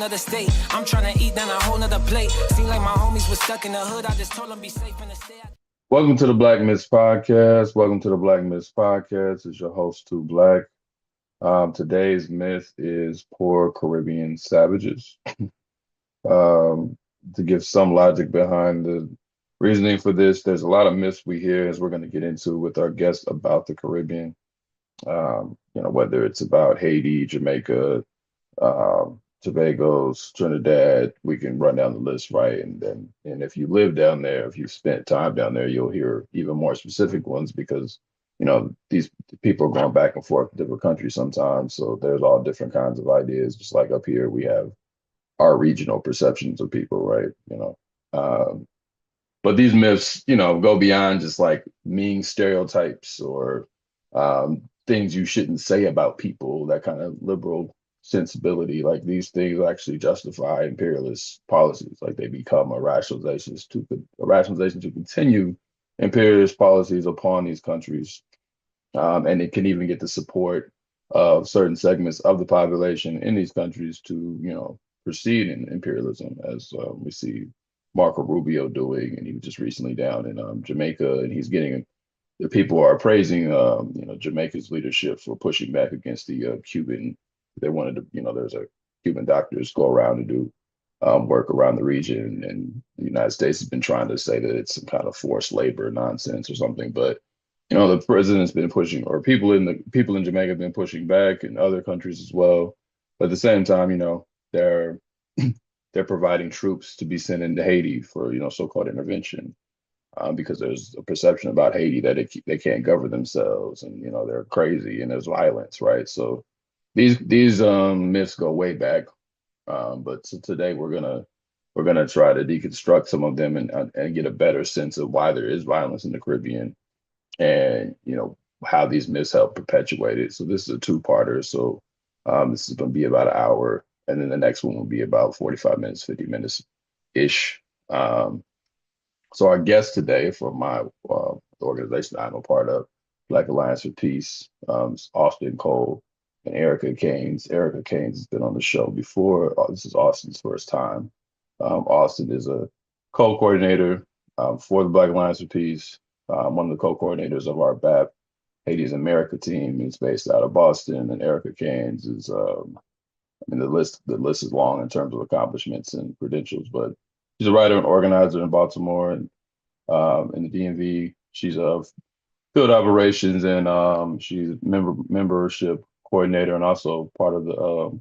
nother state. I'm trying to eat down a whole nother plate. Seem like my homies was stuck in the hood. I just told them be safe in the state. Welcome to the Black Myths Podcast. Welcome to the Black Myths Podcast. It's your host, Too Black. Today's myth is poor Caribbean savages. To give some logic behind the reasoning for this, there's a lot of myths we hear as we're going to get into with our guests about the Caribbean. Whether it's about Haiti, Jamaica, Tobago's, Trinidad, we can run down the list, right? And if you live down there, if you've spent time down there, you'll hear even more specific ones because, these people are going back and forth to different countries sometimes. So there's all different kinds of ideas. Just like up here, we have our regional perceptions of people, right? But these myths, go beyond just like mean stereotypes or things you shouldn't say about people, that kind of liberal sensibility. Like these things actually justify imperialist policies. Like they become a rationalization to continue imperialist policies upon these countries. And it can even get the support of certain segments of the population in these countries to, proceed in imperialism, as we see Marco Rubio doing. And he was just recently down in Jamaica, and he's getting, the people are praising, Jamaica's leadership for pushing back against the Cuban. They wanted to, there's a Cuban doctors go around and do work around the region, and the United States has been trying to say that it's some kind of forced labor nonsense or something. But the president's been pushing, or people in Jamaica have been pushing back, and other countries as well. But at the same time, they're providing troops to be sent into Haiti for so-called intervention, because there's a perception about Haiti that they can't govern themselves, and they're crazy and there's violence, right? So these myths go way back, but so today we're gonna try to deconstruct some of them and get a better sense of why there is violence in the Caribbean, and how these myths help perpetuate it. So this is a two-parter. So this is going to be about an hour, and then the next one will be about 45 minutes, 50 minutes ish. So our guest today from my the organization I'm a part of, Black Alliance for Peace, is Austin Cole and Erica Caines. Erica Caines has been on the show before. This is Austin's first time. Austin is a co-coordinator for the Black Alliance for Peace, one of the co-coordinators of our BAP Haiti's America team. Is based out of Boston, and Erica Caines is, the list is long in terms of accomplishments and credentials, but she's a writer and organizer in Baltimore and in the DMV. She's of field operations, and she's membership coordinator and also part of the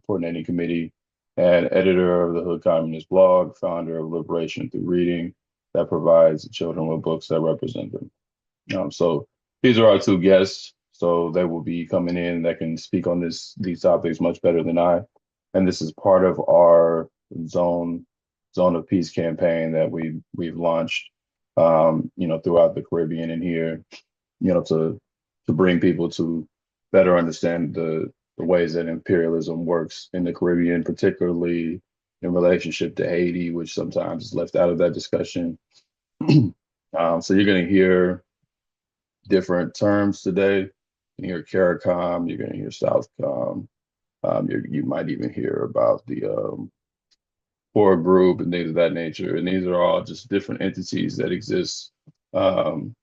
coordinating committee and editor of the Hood Communist blog, founder of Liberation Through Reading, that provides children with books that represent them. So these are our two guests. So they will be coming in that can speak on these topics much better than I. And this is part of our zone of peace campaign that we've launched, throughout the Caribbean and here, to bring people to better understand the ways that imperialism works in the Caribbean, particularly in relationship to Haiti, which sometimes is left out of that discussion. So you're going to hear different terms today. You're going to hear CARICOM, you're going to hear Southcom. You might even hear about the core group and things of that nature. And these are all just different entities that exist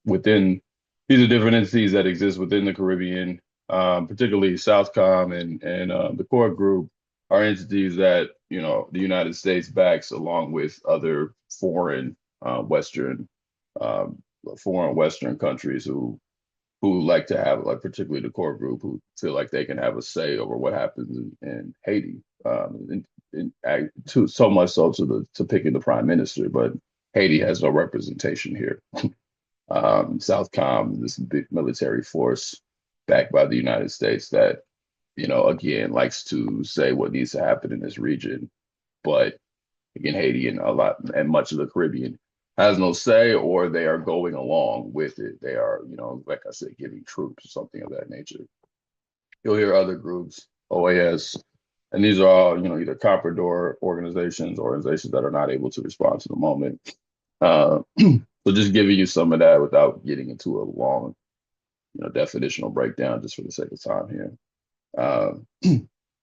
within. These are different entities that exist within the Caribbean, particularly Southcom and the core group are entities that the United States backs along with other foreign Western countries who like to have, like particularly the core group, who feel like they can have a say over what happens in Haiti, so much so to picking the prime minister. But Haiti has no representation here. Southcom, this big military force backed by the United States that, again, likes to say what needs to happen in this region. But again, Haiti and much of the Caribbean has no say, or they are going along with it. They are, like I said, giving troops or something of that nature. You'll hear other groups, OAS, and these are all, either comprador organizations that are not able to respond to the moment. So just giving you some of that without getting into a long, definitional breakdown, just for the sake of time here.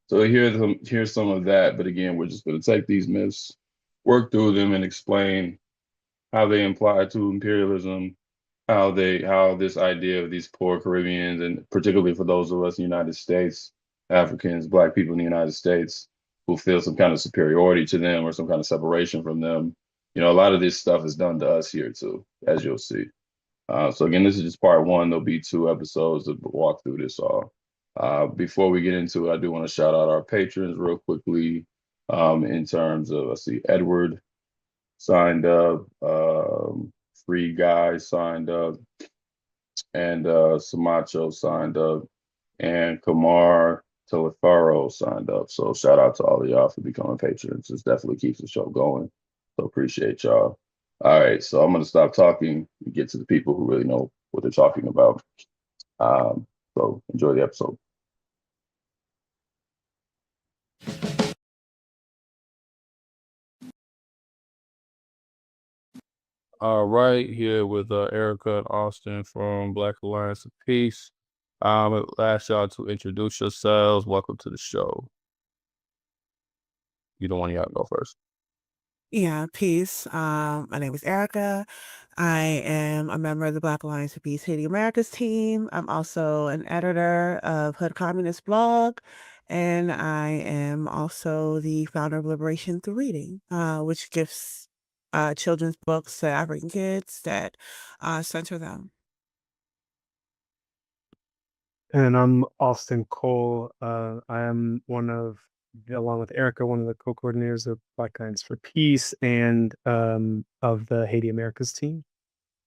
So here's some of that. But again, we're just going to take these myths, work through them, and explain how they apply to imperialism, how this idea of these poor Caribbeans, and particularly for those of us in the United States, Africans, Black people in the United States, who feel some kind of superiority to them or some kind of separation from them. A lot of this stuff is done to us here too, as you'll see. So again, this is just part one. There'll be two episodes to walk through this all. Before we get into it, I do want to shout out our patrons real quickly. In terms of, let's see, Edward signed up, Free Guy signed up, and Samacho signed up, and Kamar Telefaro signed up. So shout out to all of y'all for becoming patrons. This definitely keeps the show going. So appreciate y'all. All right, so I'm going to stop talking and get to the people who really know what they're talking about. So enjoy the episode. All right, here with Erica and Austin from Black Alliance of Peace. I'd ask y'all to introduce yourselves. Welcome to the show. You don't want y'all to go first. Yeah, peace. My name is Erica. I am a member of the Black Alliance of Peace Haiti Americas team. I'm also an editor of Hood Communist blog, and I am also the founder of Liberation Through Reading, which gives children's books to African kids that center them. And I'm Austin Cole. I am along with Erica, one of the co-coordinators of Black Alliance for Peace and of the Haiti Americas team.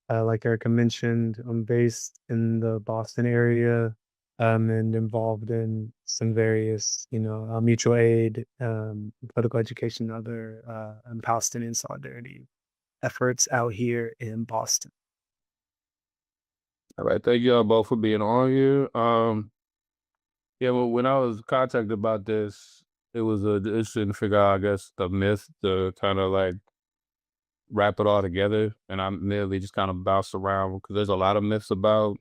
Like Erica mentioned, I'm based in the Boston area and involved in some various, mutual aid, political education, and other and Palestinian solidarity efforts out here in Boston. All right, thank y'all both for being on here. Yeah, well, when I was contacted about this, it was interesting to figure out, I guess, the myth to kind of like wrap it all together. And I merely just kind of bounced around because there's a lot of myths about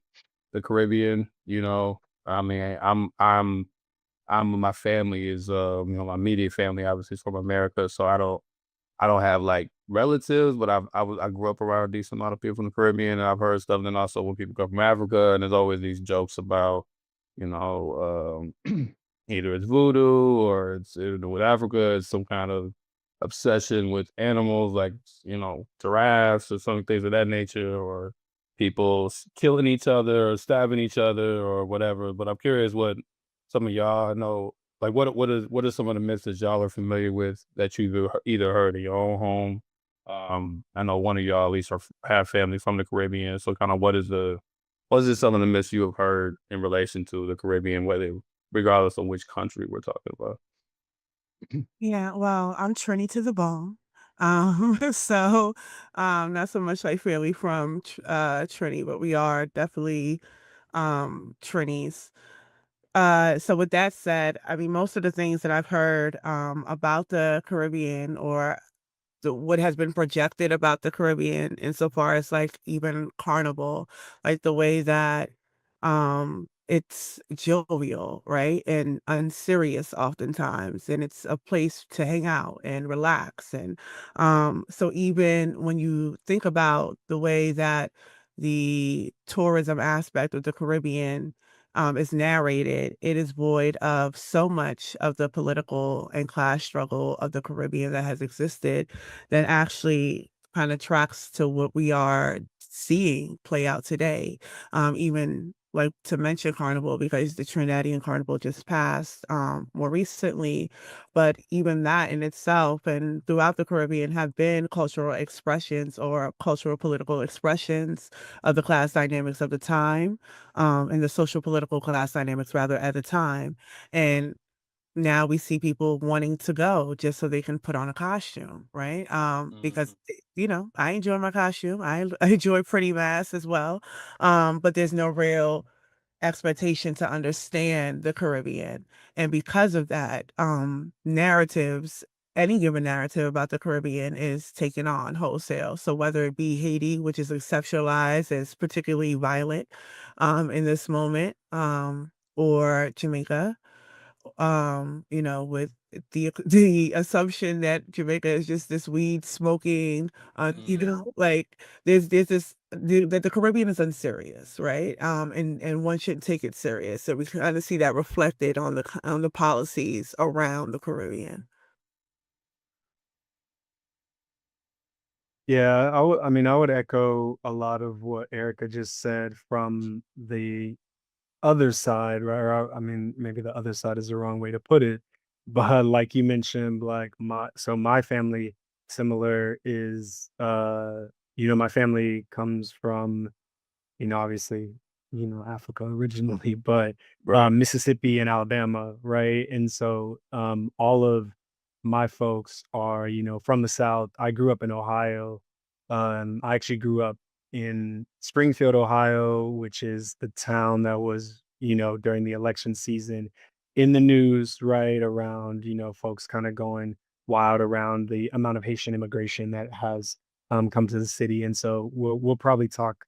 the Caribbean. I mean, my family is, my immediate family obviously is from America, so I don't have like relatives, but I grew up around a decent amount of people from the Caribbean, and I've heard stuff. And then also when people come from Africa, and there's always these jokes about, either it's voodoo or it's with Africa, it's some kind of obsession with animals like giraffes or some things of that nature, or people killing each other or stabbing each other or whatever. But I'm curious what some of y'all know. Like, what are some of the myths that y'all are familiar with that you've either heard in your own home? I know one of y'all at least have family from the Caribbean. So kind of what is some of the myths you have heard in relation to the Caribbean, regardless of which country we're talking about? Yeah, well, I'm Trini to the bone. So not so much like family from Trini, but we are definitely Trinis. So with that said, I mean, most of the things that I've heard about the Caribbean or what has been projected about the Caribbean insofar as like even Carnival, like the way that it's jovial, right? And unserious oftentimes, and it's a place to hang out and relax. And so even when you think about the way that the tourism aspect of the Caribbean is narrated, it is void of so much of the political and class struggle of the Caribbean that has existed that actually kind of tracks to what we are seeing play out today. Even like to mention Carnival because the Trinidadian Carnival just passed more recently, but even that in itself and throughout the Caribbean have been cultural expressions or cultural political expressions of the class dynamics of the time, and the social political class dynamics rather at the time. And now we see people wanting to go just so they can put on a costume, right? Because I enjoy my costume. I enjoy pretty mass as well. But there's no real expectation to understand the Caribbean. And because of that, narratives, any given narrative about the Caribbean is taken on wholesale. So whether it be Haiti, which is exceptionalized as particularly violent in this moment, or Jamaica, with the assumption that Jamaica is just this weed smoking, like there's this that the Caribbean is unserious, right? And one shouldn't take it serious. So we kind of see that reflected on the policies around the Caribbean. Yeah, I mean, I would echo a lot of what Erica just said from the other side, right? Or, I mean, maybe the other side is the wrong way to put it, but like you mentioned, like my family similar is my family comes from, obviously, Africa originally, but Right. Mississippi and Alabama, right? And so all of my folks are, from the South. I grew up in Ohio. I actually grew up in Springfield, Ohio, which is the town that was, during the election season in the news, right? Around, folks kind of going wild around the amount of Haitian immigration that has come to the city. And so we'll probably talk.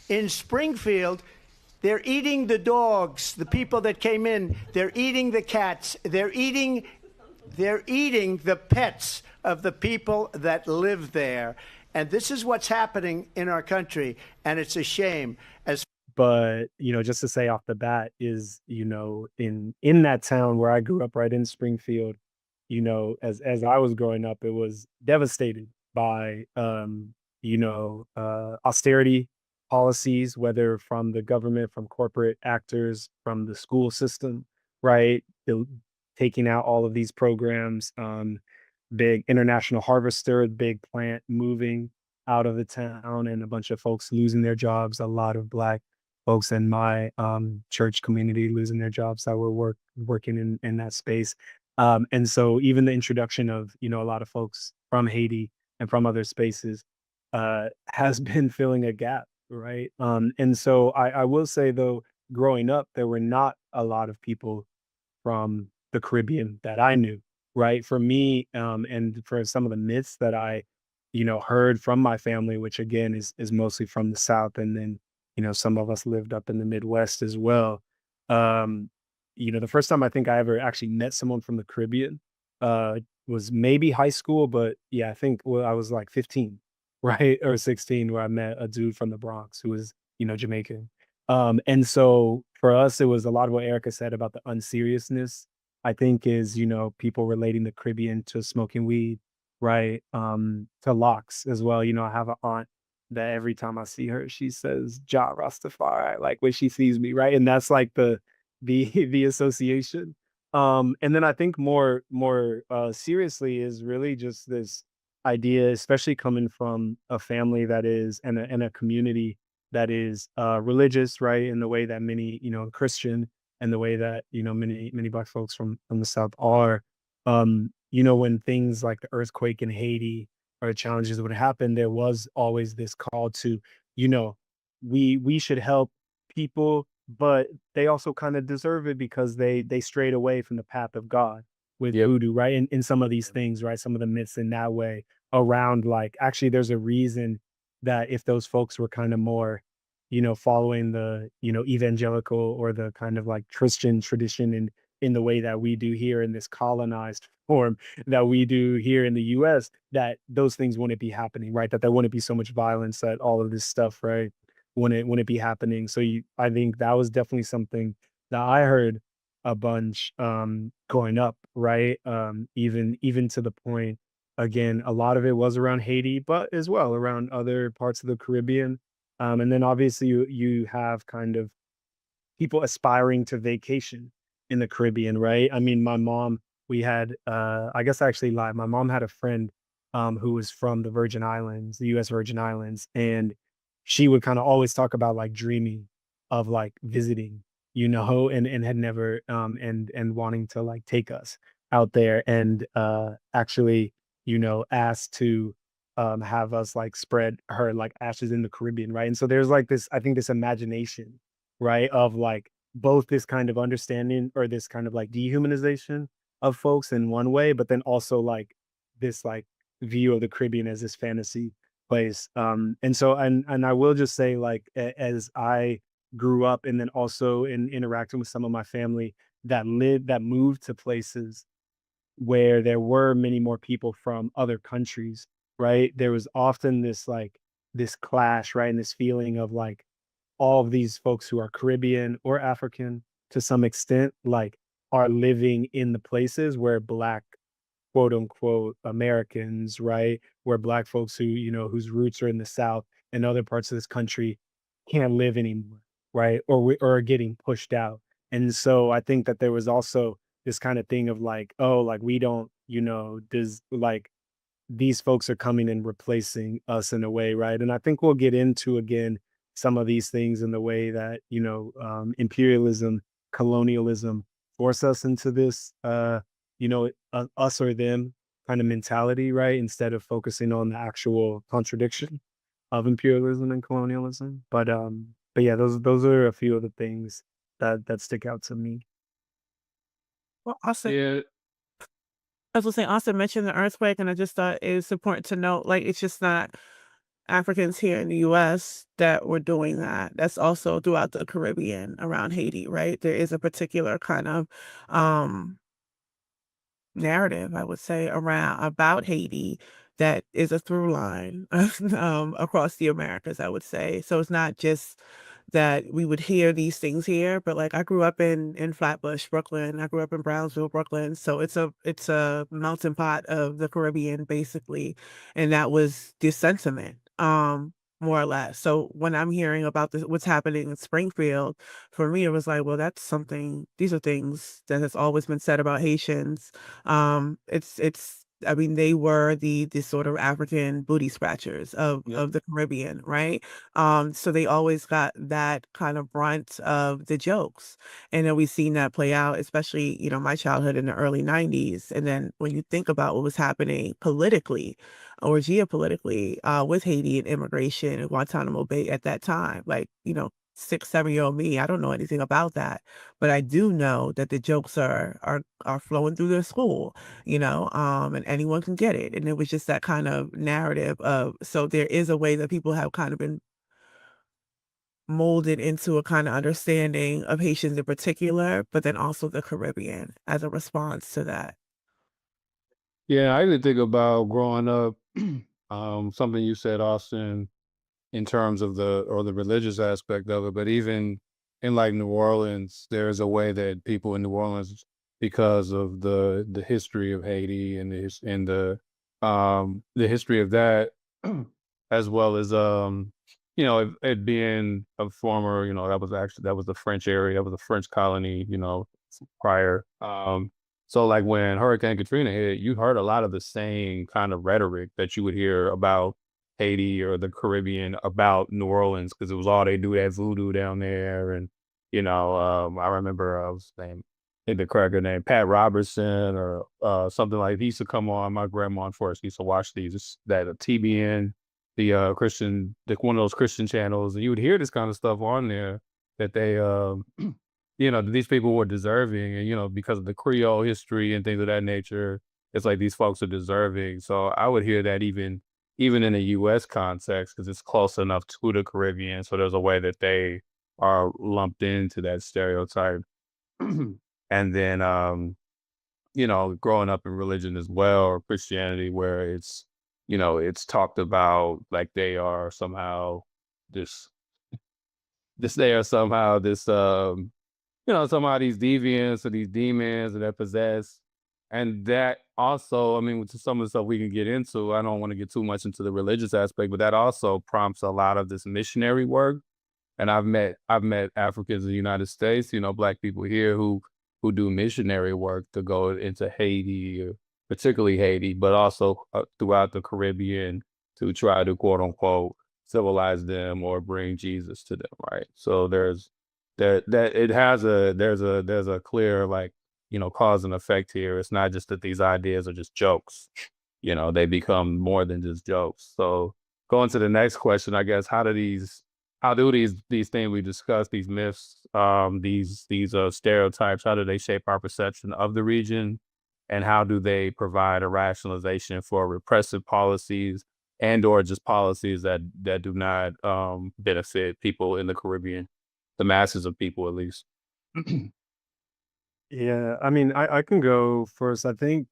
In Springfield, they're eating the dogs, the people that came in. They're eating the cats. They're eating the pets of the people that live there. And this is what's happening in our country, and it's a shame. But just to say off the bat is, in that town where I grew up, right in Springfield, as I was growing up, it was devastated by austerity policies, whether from the government, from corporate actors, from the school system, right? Taking out all of these programs, big international harvester, big plant moving out of the town, and a bunch of folks losing their jobs, a lot of Black folks in my church community losing their jobs that were working in that space. And so even the introduction of, a lot of folks from Haiti and from other spaces has been filling a gap, right? And so I will say, though, growing up, there were not a lot of people from the Caribbean that I knew, right? For me, and for some of the myths that I, heard from my family, which again is mostly from the South, and then some of us lived up in the Midwest as well. Um, the first time I think I ever actually met someone from the Caribbean uh, was maybe high school, but yeah, I think I was like 15, right, or 16, where I met a dude from the Bronx who was Jamaican. And so for us, it was a lot of what Erica said about the unseriousness, I think is, people relating the Caribbean to smoking weed, right? To locks as well. I have an aunt that every time I see her, she says, Ja Rastafari, like when she sees me, right? And that's like the the association. And then I think more seriously is really just this idea, especially coming from a family that is and a community that is religious, right? In the way that many, Christian, and the way that, many Black folks from the South are. When things like the earthquake in Haiti or challenges would happen, there was always this call to, you know, we should help people, but they also kind of deserve it because they strayed away from the path of God with Yep. voodoo, right? In some of these things, right? Some of the myths in that way around, like, actually there's a reason that if those folks were kind of more, following the, evangelical or the kind of like Christian tradition in the way that we do here in this colonized form that we do here in the US, that those things wouldn't be happening, right? That there wouldn't be so much violence, that all of this stuff, right? Wouldn't be happening. So I think that was definitely something that I heard a bunch growing up, right? Even to the point, again, a lot of it was around Haiti, but as well around other parts of the Caribbean. And then obviously you have kind of people aspiring to vacation in the Caribbean, right? I mean, my mom, we had I guess I actually lied. My mom had a friend who was from the Virgin Islands, the US Virgin Islands, and she would kind of always talk about like dreaming of like visiting, and had never and wanting to like take us out there and actually, asked to have us like spread her like ashes in the Caribbean, right? And so there's like this, I think, this imagination, right? Of like both this kind of understanding or this kind of like dehumanization of folks in one way, but then also like this like view of the Caribbean as this fantasy place. And so and I will just say, like, as I grew up and then also in interacting with some of my family, that moved to places where there were many more people from other countries, right? There was often this like this clash, right? And this feeling of like all of these folks who are Caribbean or African to some extent, like are living in the places where Black quote unquote Americans, right? Where Black folks who, whose roots are in the South and other parts of this country can't live anymore, right? Or are getting pushed out. And so I think that there was also this kind of thing of like, oh, like we don't, does like these folks are coming and replacing us in a way, right? And I think we'll get into again some of these things in the way that imperialism, colonialism force us into this, us or them kind of mentality, right? Instead of focusing on the actual contradiction of imperialism and colonialism. But yeah, those are a few of the things that stick out to me. Well, Austin, Yeah, I was gonna say, Austin mentioned the earthquake, and I just thought it's important to note, like, it's just not Africans here in the US that were doing that. That's also throughout the Caribbean around Haiti, right? There is a particular kind of um narrative, I would say, around about Haiti that is a through line across the Americas, I would say. So it's not just that we would hear these things here, but like I grew up in Flatbush, Brooklyn. I grew up in Brownsville, Brooklyn. So it's a melting pot of the Caribbean, basically, and that was the sentiment. More or less. So when I'm hearing about this, what's happening in Springfield, for me, it was like, well, that's something. These are things that has always been said about Haitians. It's I mean, they were the sort of African booty scratchers yep. of the Caribbean, right? So they always got that kind of brunt of the jokes. And then we've seen that play out, especially, my childhood in the early 90s. And then when you think about what was happening politically or geopolitically with Haiti and immigration and Guantanamo Bay at that time, like, 6, 7-year-old me, I don't know anything about that, but I do know that the jokes are flowing through their school, and anyone can get it. And it was just that kind of narrative of, so there is a way that people have kind of been molded into a kind of understanding of Haitians in particular, but then also the Caribbean as a response to that. Yeah, I didn't think about growing up. Something you said, Austin, in terms of the religious aspect of it, but even in like New Orleans, there's a way that people in New Orleans, because of the history of Haiti and the history of that, as well as it being a former, that was the French area, that was a French colony, prior. So like when Hurricane Katrina hit, you heard a lot of the same kind of rhetoric that you would hear about Haiti or the Caribbean about New Orleans, because it was all they do, that voodoo down there. And, I remember was named, I think the cracker named Pat Robertson or something like, he used to come on my grandma and Forrest used to watch these, that TBN, the Christian, one of those Christian channels. And you would hear this kind of stuff on there that they, these people were deserving. And, because of the Creole history and things of that nature, it's like these folks are deserving. So I would hear that even in a US context, because it's close enough to the Caribbean. So there's a way that they are lumped into that stereotype. And then, growing up in religion as well, or Christianity, where it's talked about like they are somehow this, they are somehow this, somehow these deviants or these demons that possess. And that also, I mean, with some of the stuff we can get into, I don't want to get too much into the religious aspect, but that also prompts a lot of this missionary work. And I've met Africans in the United States, Black people here who do missionary work to go into Haiti, particularly Haiti, but also throughout the Caribbean, to try to quote unquote civilize them or bring Jesus to them, right? So there's a clear like, cause and effect here. It's not just that these ideas are just jokes, they become more than just jokes. So going to the next question, I guess, how do these things we discussed, these myths, these stereotypes, how do they shape our perception of the region? And how do they provide a rationalization for repressive policies and or just policies that do not benefit people in the Caribbean, the masses of people at least? Yeah, I mean, I can go first. I think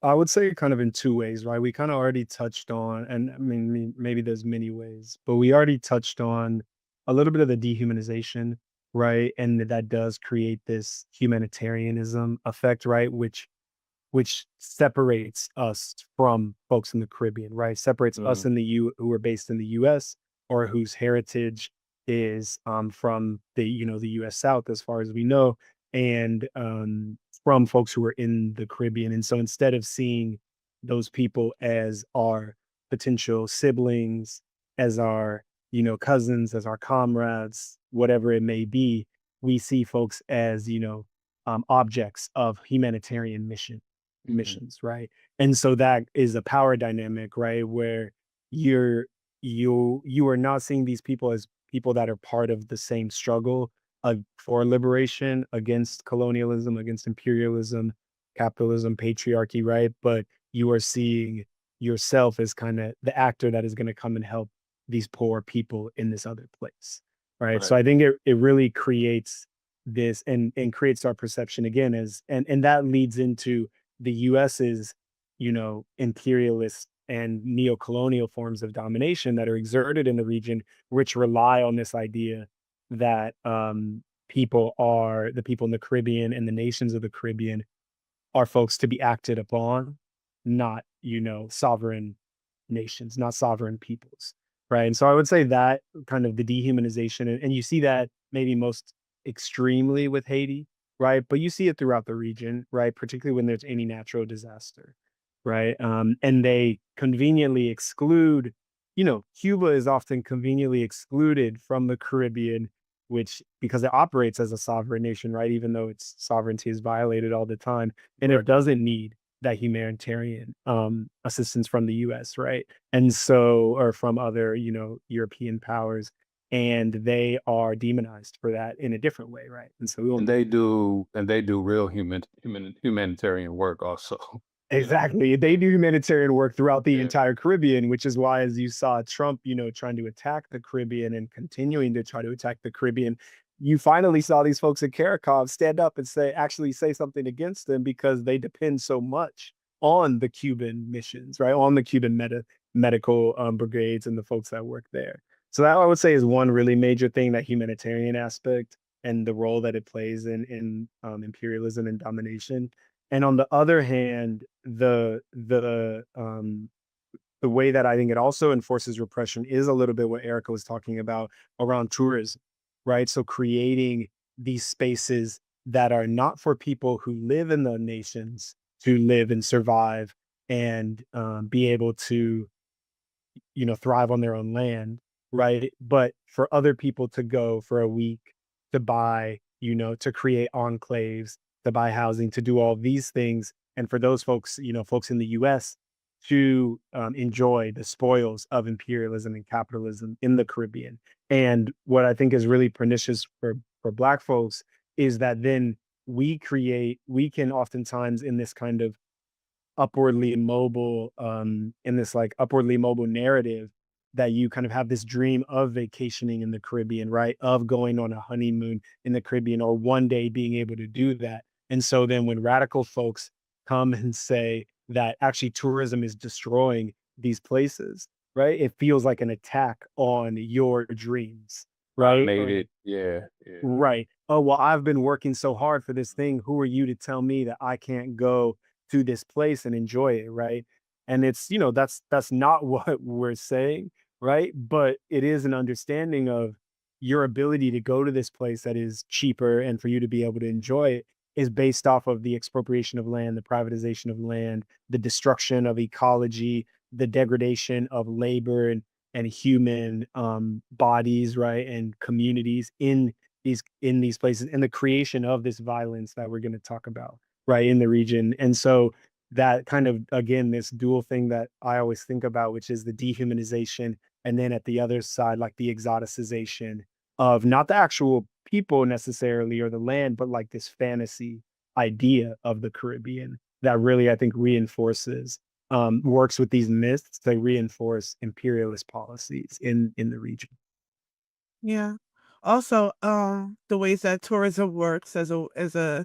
I would say kind of in two ways, right? We kind of already touched on, and I mean, maybe there's many ways, but we already touched on a little bit of the dehumanization, right? And that does create this humanitarianism effect, right? Which separates us from folks in the Caribbean, right? Separates us Mm. in the U who are based in the US or whose heritage is from the the US South as far as we know, and from folks who are in the Caribbean. And so instead of seeing those people as our potential siblings, as our cousins, as our comrades, whatever it may be, we see folks as objects of humanitarian Mhm. missions, right? And so that is a power dynamic, right? Where you're you are not seeing these people as people that are part of the same struggle for liberation against colonialism, against imperialism, capitalism, patriarchy, right? But you are seeing yourself as kind of the actor that is going to come and help these poor people in this other place. Right. So Right. I think it really creates this and creates our perception again as and that leads into the US's, imperialist and neo-colonial forms of domination that are exerted in the region, which rely on this idea that the people in the Caribbean and the nations of the Caribbean are folks to be acted upon, not, sovereign nations, not sovereign peoples. Right. And so I would say that kind of the dehumanization, and you see that maybe most extremely with Haiti, right? But you see it throughout the region, right? Particularly when there's any natural disaster, right? And they conveniently exclude, Cuba is often conveniently excluded from the Caribbean, which because it operates as a sovereign nation, right? Even though its sovereignty is violated all the time, and Right. it doesn't need that humanitarian assistance from the US, right? And so, or from other, European powers, and they are demonized for that in a different way, right? And so we And won't they do real humanitarian work also. exactly. They do humanitarian work throughout the Yeah. entire Caribbean, which is why, as you saw Trump, trying to attack the Caribbean and continuing to try to attack the Caribbean, you finally saw these folks at CARICOM stand up and actually say something against them because they depend so much on the Cuban missions, right? On the Cuban medical brigades and the folks that work there. So that I would say is one really major thing, that humanitarian aspect and the role that it plays in imperialism and domination. And on the other hand, the way that I think it also enforces repression is a little bit what Erica was talking about around tourism, right? So creating these spaces that are not for people who live in the nations to live and survive and be able to thrive on their own land, right? But for other people to go for a week to buy, to create enclaves, to buy housing, to do all these things. And for those folks, folks in the US to enjoy the spoils of imperialism and capitalism in the Caribbean. And what I think is really pernicious for Black folks is that then we can oftentimes in this kind of in this like upwardly mobile narrative that you kind of have this dream of vacationing in the Caribbean, right? Of going on a honeymoon in the Caribbean or one day being able to do that. And so then when radical folks come and say that actually tourism is destroying these places, right? It feels like an attack on your dreams, I right? made it. Yeah. Yeah. Right. Oh, well, I've been working so hard for this thing. Who are you to tell me that I can't go to this place and enjoy it, right? And it's, that's not what we're saying, right? But it is an understanding of your ability to go to this place that is cheaper and for you to be able to enjoy it is based off of the expropriation of land, the privatization of land, the destruction of ecology, the degradation of labor and human bodies, right? And communities in these places and the creation of this violence that we're going to talk about right in the region. And so that kind of again this dual thing that I always think about, which is the dehumanization, and then at the other side like the exoticization of not the actual people necessarily or the land, but like this fantasy idea of the Caribbean that really I think reinforces works with these myths to reinforce imperialist policies in the region. Yeah. Also, the ways that tourism works as a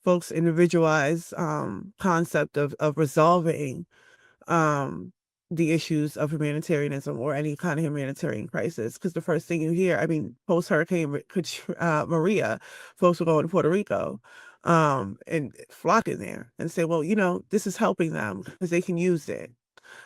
folks' individualized concept of resolving the issues of humanitarianism or any kind of humanitarian crisis. Because the first thing you hear, I mean, post Hurricane Maria, folks were going to Puerto Rico and flocking there and say, well, this is helping them because they can use it.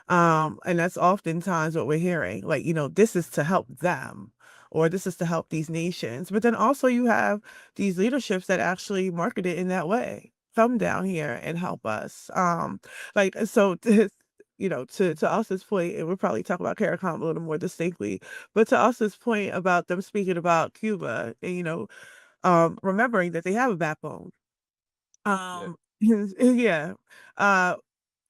And that's oftentimes what we're hearing, like, this is to help them, or this is to help these nations. But then also you have these leaderships that actually market it in that way. Come down here and help us. Like, so to Austin's point, and we'll probably talk about CARICOM a little more distinctly, but to Austin's point about them speaking about Cuba, and remembering that they have a backbone. Yeah. Yeah. Uh,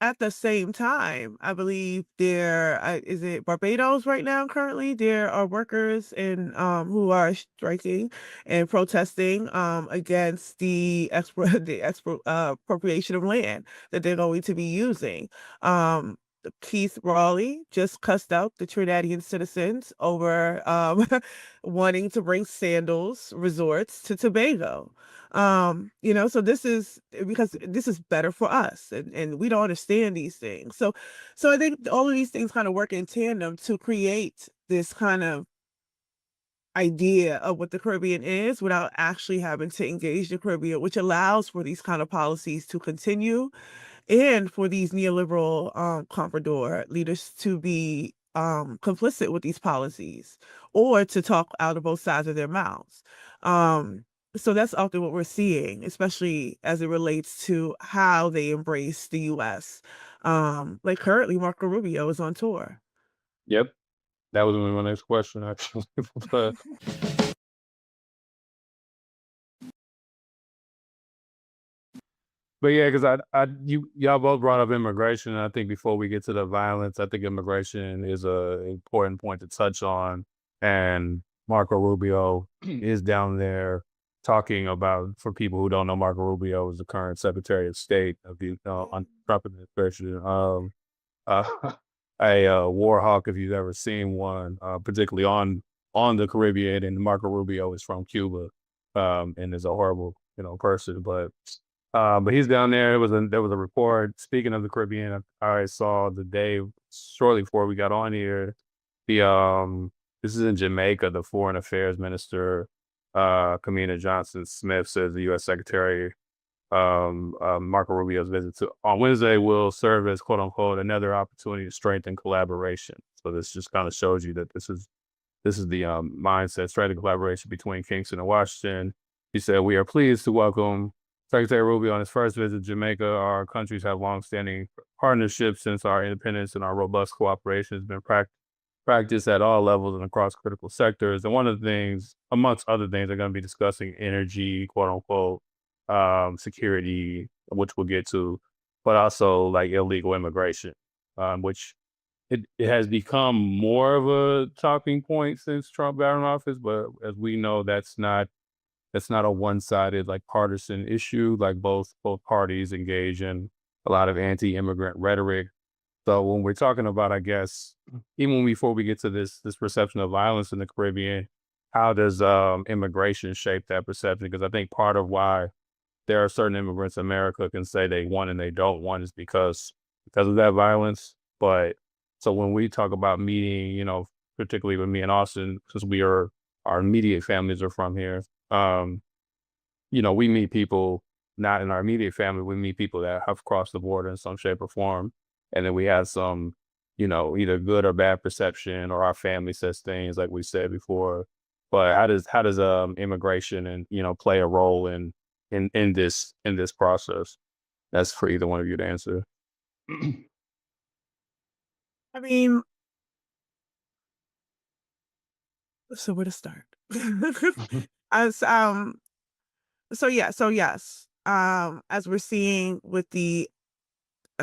at the same time, I believe is it Barbados right now currently? There are workers who are striking and protesting against the appropriation of land that they're going to be using. Keith Raleigh just cussed out the Trinidadian citizens over wanting to bring sandals resorts to Tobago. So this is because this is better for us, and we don't understand these things. So I think all of these things kind of work in tandem to create this kind of idea of what the Caribbean is without actually having to engage the Caribbean, which allows for these kind of policies to continue and for these neoliberal comprador leaders to be complicit with these policies or to talk out of both sides of their mouths. So that's often what we're seeing, especially as it relates to how they embrace the US. Like currently Marco Rubio is on tour. Yep. That was my next question, actually. But yeah, because y'all both brought up immigration. And I think before we get to the violence, I think immigration is a important point to touch on. And Marco Rubio is down there talking about, for people who don't know, Marco Rubio is the current Secretary of State of the Trump administration. A war hawk, if you've ever seen one, particularly on the Caribbean. And Marco Rubio is from Cuba, and is a horrible person, but he's down there. There was a report. Speaking of the Caribbean, I saw the day shortly before we got on here. This is in Jamaica. The Foreign Affairs Minister, Kamina Johnson Smith, says the U.S. Secretary Marco Rubio's visit on Wednesday will serve as "quote unquote" another opportunity to strengthen collaboration. So this just kind of shows you that this is the mindset, strengthen collaboration between Kingston and Washington. He said, "We are pleased to welcome Secretary Rubio on his first visit to Jamaica. Our countries have long-standing partnerships since our independence, and our robust cooperation has been practiced at all levels and across critical sectors. And one of the things, amongst other things, they're going to be discussing energy, quote unquote, security, which we'll get to, but also like illegal immigration, which it has become more of a talking point since Trump got in office. But as we know, that's not a one-sided, like, partisan issue. Like both parties engage in a lot of anti-immigrant rhetoric. So when we're talking about, I guess, even before we get to this perception of violence in the Caribbean, how does immigration shape that perception? Because I think part of why there are certain immigrants in America can say they want and they don't want is because of that violence. But so when we talk about meeting, particularly with me and Austin, since our immediate families are from here, we meet people not in our immediate family. We meet people that have crossed the border in some shape or form. And then we have some, either good or bad perception, or our family says things like we said before. But how does immigration and, play a role in this process? That's for either one of you to answer. I mean, so where to start? As so yes, as we're seeing with the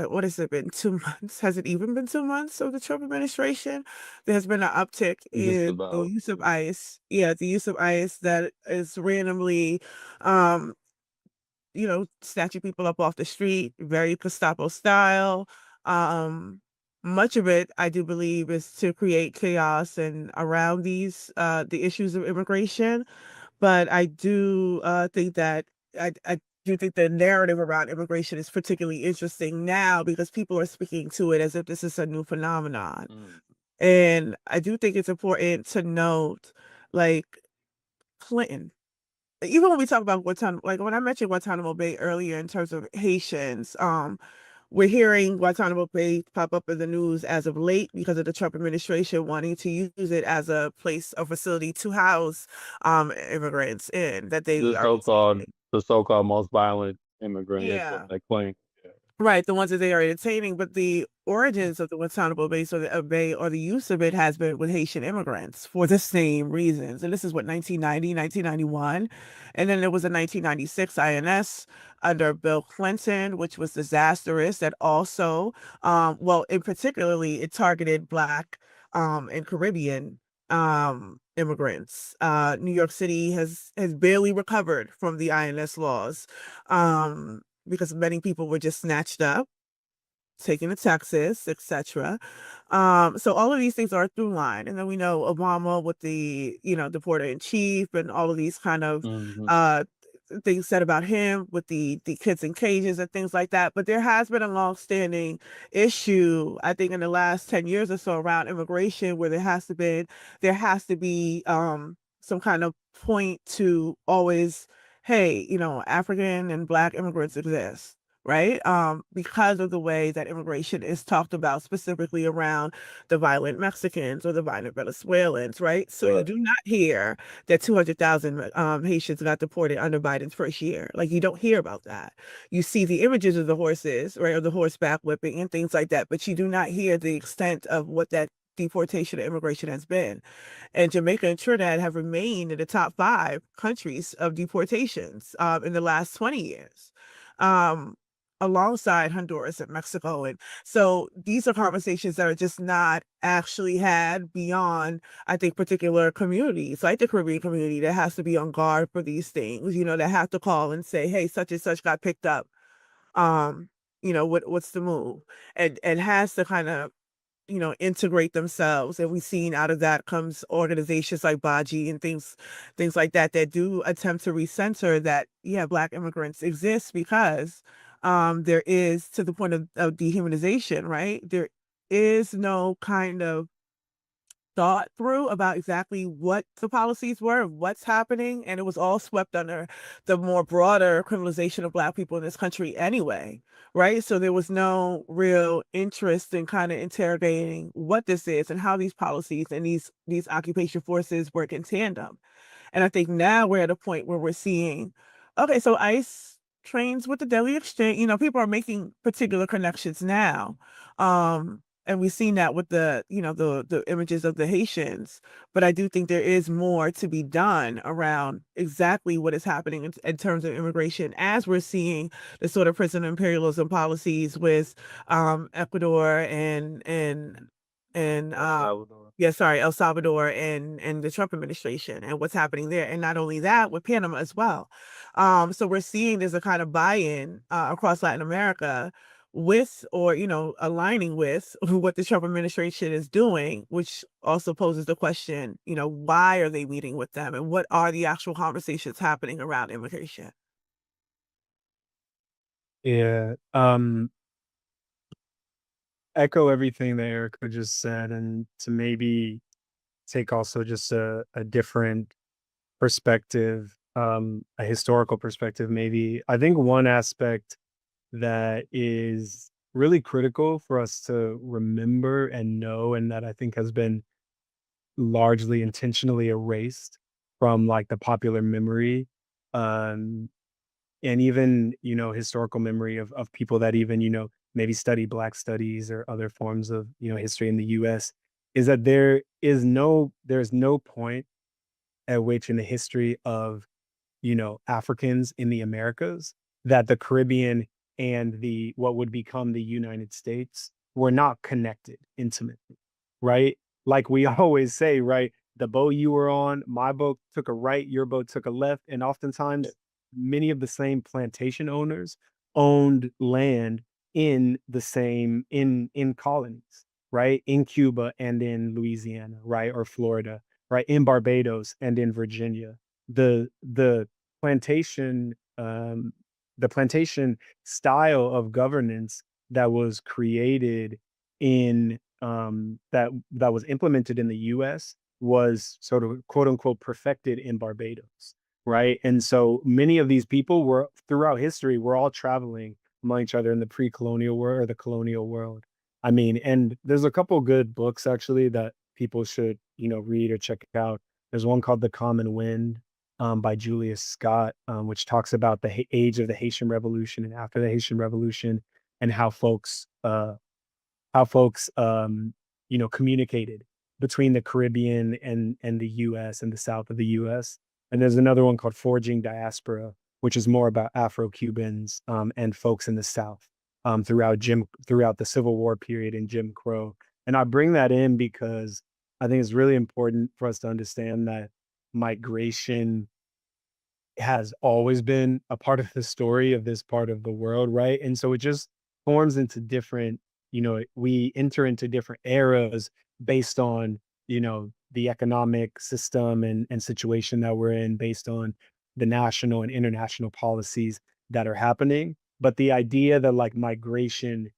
what has it been, 2 months? Has it even been 2 months of the Trump administration? There has been an uptick in the use of ICE. Yeah, the use of ICE that is randomly, snatching people up off the street, very Gestapo style. Much of it, I do believe, is to create chaos and around the issues of immigration. But I do think that I do think the narrative around immigration is particularly interesting now because people are speaking to it as if this is a new phenomenon. And I do think it's important to note, like, Clinton, even when we talk about Guantanamo, like when I mentioned Guantanamo Bay earlier in terms of Haitians, we're hearing Guantanamo Bay pop up in the news as of late because of the Trump administration wanting to use it as a place, a facility to house immigrants in that they The are. so-called most violent immigrant is what Yeah. they claim. Right, the ones that they are entertaining, but the origins of the Guantanamo Bay Bay or the use of it has been with Haitian immigrants for the same reasons. And this is what, 1990, 1991. And then there was a 1996 INS under Bill Clinton, which was disastrous, that also, well, in particularly, it targeted Black and Caribbean immigrants. New York City has barely recovered from the INS laws. Because many people were just snatched up, taken to Texas, etc. So all of these things are through line. And then we know Obama with the, the porter in chief and all of these kind of uh things said about him with the kids in cages and things like that. But there has been a long-standing issue, I think, in the last 10 years or so around immigration where there has to be some kind of point to always, hey, African and Black immigrants exist, right? Because of the way that immigration is talked about, specifically around the violent Mexicans or the violent Venezuelans, right? So you do not hear that 200,000 Haitians got deported under Biden's first year. Like, you don't hear about that. You see the images of the horses, right, or the horseback whipping and things like that, but you do not hear the extent of what that deportation and immigration has been. And Jamaica and Trinidad have remained in the top 5 countries of deportations in the last 20 years, alongside Honduras and Mexico. And so these are conversations that are just not actually had beyond, I think, particular communities, like the Caribbean community, that has to be on guard for these things, that have to call and say, hey, such and such got picked up. What's the move? And has to kind of integrate themselves. And we've seen out of that comes organizations like Baji and things like that do attempt to recenter that, yeah, Black immigrants exist because there is, to the point of dehumanization, right? There is no kind of thought through about exactly what the policies were, what's happening, and it was all swept under the more broader criminalization of Black people in this country anyway, right? So there was no real interest in kind of interrogating what this is and how these policies and these occupation forces work in tandem. And I think now we're at a point where we're seeing, okay, so ICE trains with the deadly exchange. People are making particular connections now. And we've seen that with the images of the Haitians. But I do think there is more to be done around exactly what is happening in terms of immigration, as we're seeing the sort of prison imperialism policies with Ecuador and El Salvador and the Trump administration and what's happening there. And not only that, with Panama as well. So we're seeing there's a kind of buy-in across Latin America with, or aligning with what the Trump administration is doing, which also poses the question, why are they meeting with them and what are the actual conversations happening around immigration? Yeah. Echo everything that Erica just said, and to maybe take also just a different perspective, a historical perspective, maybe. I think one aspect that is really critical for us to remember and know, and that I think has been largely intentionally erased from like the popular memory, um, and even historical memory of people that even maybe study Black studies or other forms of history in the U.S., is that there's no point at which in the history of Africans in the Americas that the Caribbean and the what would become the United States were not connected intimately, right? Like we always say, right? The boat you were on, my boat took a right, your boat took a left, and oftentimes many of the same plantation owners owned land in the same in colonies, right? In Cuba and in Louisiana, right? Or Florida, right? In Barbados and in Virginia. The plantation the plantation style of governance that was created in that was implemented in the US was sort of quote unquote perfected in Barbados, right? And so many of these people were throughout history, we're all traveling among each other in the pre-colonial world or the colonial world. I mean, and there's a couple good books actually that people should, read or check out. There's one called The Common Wind by Julius Scott, which talks about the age of the Haitian Revolution and after the Haitian Revolution, and how folks communicated between the Caribbean and the US and the South of the US. And there's another one called Forging Diaspora, which is more about Afro-Cubans and folks in the South throughout the Civil War period and Jim Crow. And I bring that in because I think it's really important for us to understand that migration has always been a part of the story of this part of the world, right? And so it just forms into different, we enter into different eras based on, the economic system and situation that we're in, based on the national and international policies that are happening. But the idea that like migration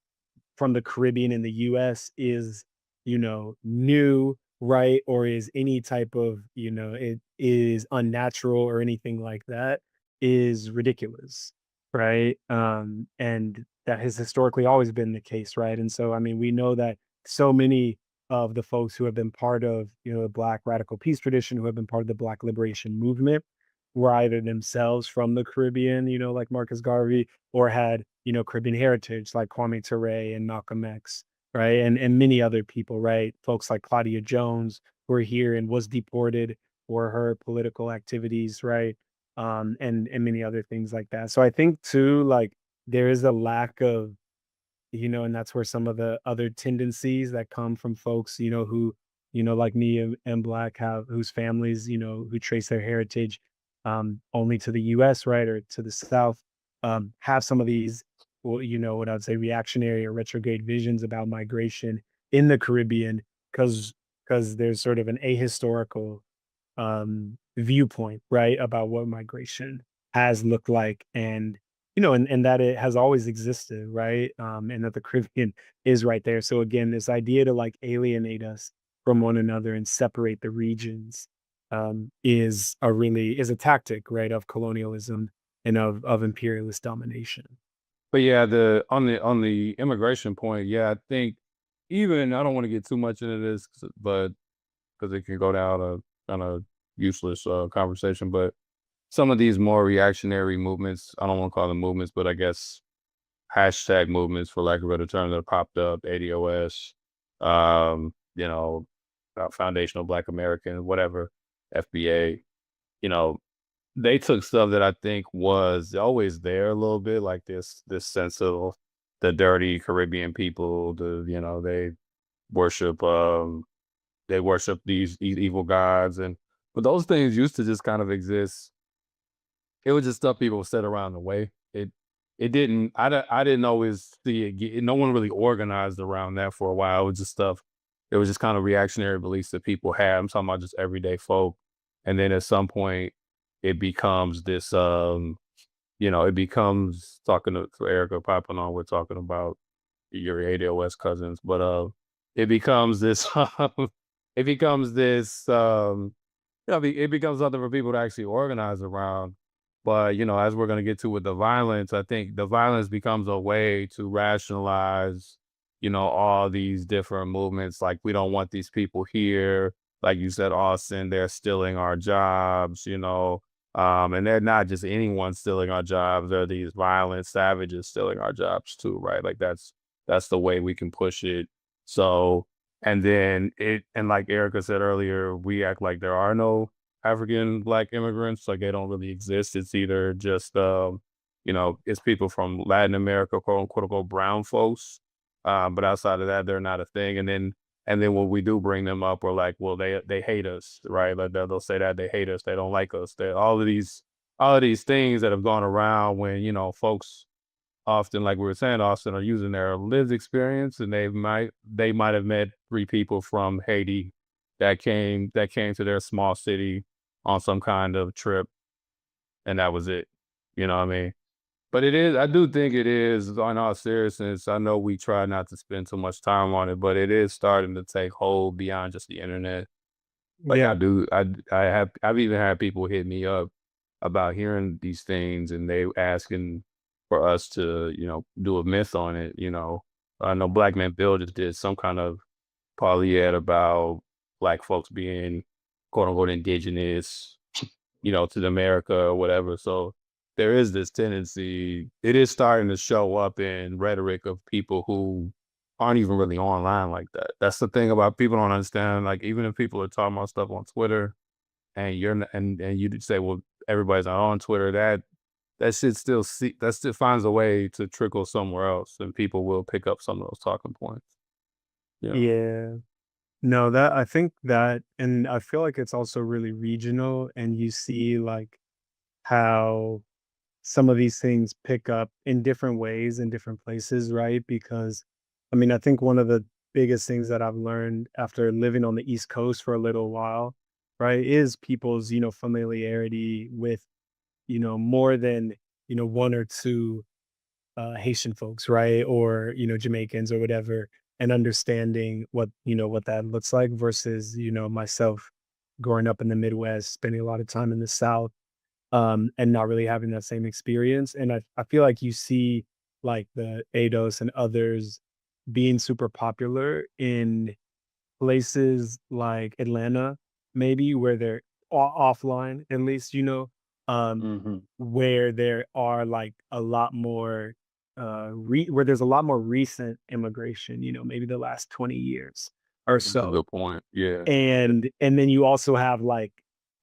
from the Caribbean in the US is, new, right? Or is any type of, it is unnatural or anything like that is ridiculous, right? And that has historically always been the case, right? And so, I mean, we know that so many of the folks who have been part of, the Black radical peace tradition, who have been part of the Black liberation movement, were either themselves from the Caribbean, like Marcus Garvey, or had, Caribbean heritage like Kwame Ture and Malcolm X, right? And many other people, right? Folks like Claudia Jones, who are here and was deported for her political activities, right? And many other things like that. So I think too, like there is a lack of, and that's where some of the other tendencies that come from folks, who, like me and Black have whose families, who trace their heritage only to the US, right, or to the South, have some of these, well, what I'd say reactionary or retrograde visions about migration in the Caribbean, because there's sort of an ahistorical viewpoint, right, about what migration has looked like, and and that it has always existed, right, and that the Caribbean is right there. So again, this idea to like alienate us from one another and separate the regions is a tactic, right, of colonialism and of imperialist domination. But yeah, the on the immigration point, yeah, I think even I don't want to get too much into this, but because it can go down a kind of useless conversation. But some of these more reactionary movements, I don't want to call them movements, but I guess hashtag movements, for lack of a better term, that popped up, ADOS, Foundational Black American, whatever, FBA, you know, they took stuff that I think was always there a little bit, like this sense of the dirty Caribbean people, worship um they worship these evil gods, but those things used to just kind of exist. It was just stuff people said around the way. It didn't I didn't always see it no one really organized around that for a while. It was just stuff. It was just kind of reactionary beliefs that people had. I'm talking about just everyday folk. And then at some point it becomes this it becomes talking to Erica popping on, we're talking about your ADOS cousins, but it becomes this it becomes this it becomes something for people to actually organize around. But as we're going to get to with the violence, I think the violence becomes a way to rationalize all these different movements. Like, we don't want these people here, like you said, Austin, they're stealing our jobs, and they're not just anyone stealing our jobs. They're these violent savages stealing our jobs too, right? Like that's the way we can push it. So, and then and like Erica said earlier, we act like there are no African Black immigrants, like they don't really exist. It's either just it's people from Latin America, quote unquote brown folks. But outside of that, they're not a thing. And then when we do bring them up, we're like, well, they hate us, right? Like they'll say that they hate us, they don't like us. They all of these things that have gone around when folks often, like we were saying, Austin, are using their lived experience, and they might have met 3 people from Haiti that came to their small city on some kind of trip, and that was it. You know what I mean? But it is, I do think it is, on all seriousness. I know we try not to spend too much time on it, but it is starting to take hold beyond just the internet. Like Yeah. I've even had people hit me up about hearing these things and they asking for us to, do a myth on it. I know Black Man Bill just did some kind of polyad about Black folks being quote unquote indigenous, to America or whatever. So there is this tendency, it is starting to show up in rhetoric of people who aren't even really online like that. That's the thing about people don't understand. Like, even if people are talking about stuff on Twitter and and you say, well, everybody's not on Twitter, that shit that still finds a way to trickle somewhere else and people will pick up some of those talking points. Yeah. Yeah. No, that I think that, and I feel like it's also really regional, and you see like how some of these things pick up in different ways in different places, right? Because I mean, I think one of the biggest things that I've learned after living on the East Coast for a little while, right, is people's, familiarity with, more than, one or two Haitian folks, right? Or, Jamaicans or whatever, and understanding what that looks like versus, myself growing up in the Midwest, spending a lot of time in the South, and not really having that same experience. And I feel like you see like the ADOS and others being super popular in places like Atlanta, maybe where they're offline, at least, um, Hmm. where there are like a lot more, where there's a lot more recent immigration, maybe the last 20 years or That's a so. good point. Yeah. And then you also have like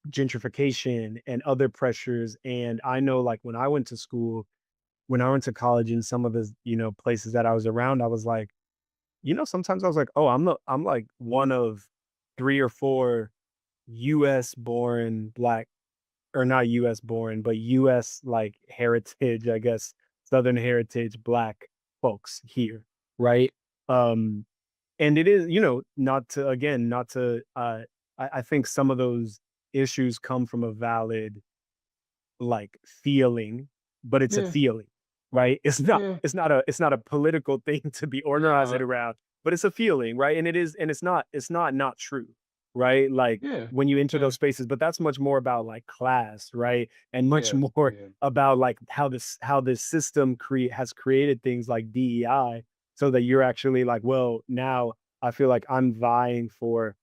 gentrification and other pressures. And I know like when I went to college in some of the, places that I was around, I was like, sometimes I was like, oh, I'm like one of 3 or 4 US born Black, or not US born, but US like heritage, I guess, Southern heritage Black folks here. Right. Um, and it is, not to I think some of those issues come from a valid like feeling, but it's a Yeah, feeling, right? yeah, It's not a political thing to be organized No, around, but it's a feeling, right? And it's not true, right? Like yeah, when you enter yeah, those spaces, but that's much more about like class, right? And much yeah, more yeah, about like how this system has created things like DEI, so that you're actually like, well, now I feel like I'm vying for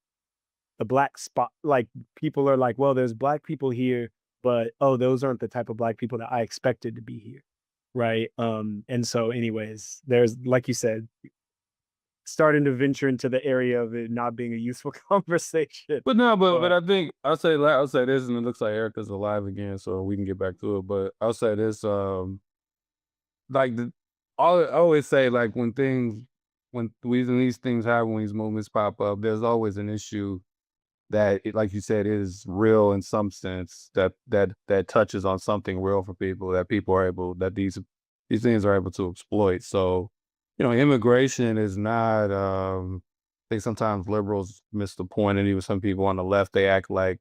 the Black spot. Like people are like, well, there's Black people here, but oh, those aren't the type of Black people that I expected to be here. Right. And so anyways, there's, like you said, starting to venture into the area of it not being a useful conversation. but no, but But I think I'll say this, and it looks like Erica's alive again, so we can get back to it. But I'll say this, like I always say, like when these things happen, when these movements pop up, there's always an issue that, like you said, is real in some sense, that touches on something real for people, that people are able, that these things are able to exploit. So, immigration is not. I think sometimes liberals miss the point, and even some people on the left, they act like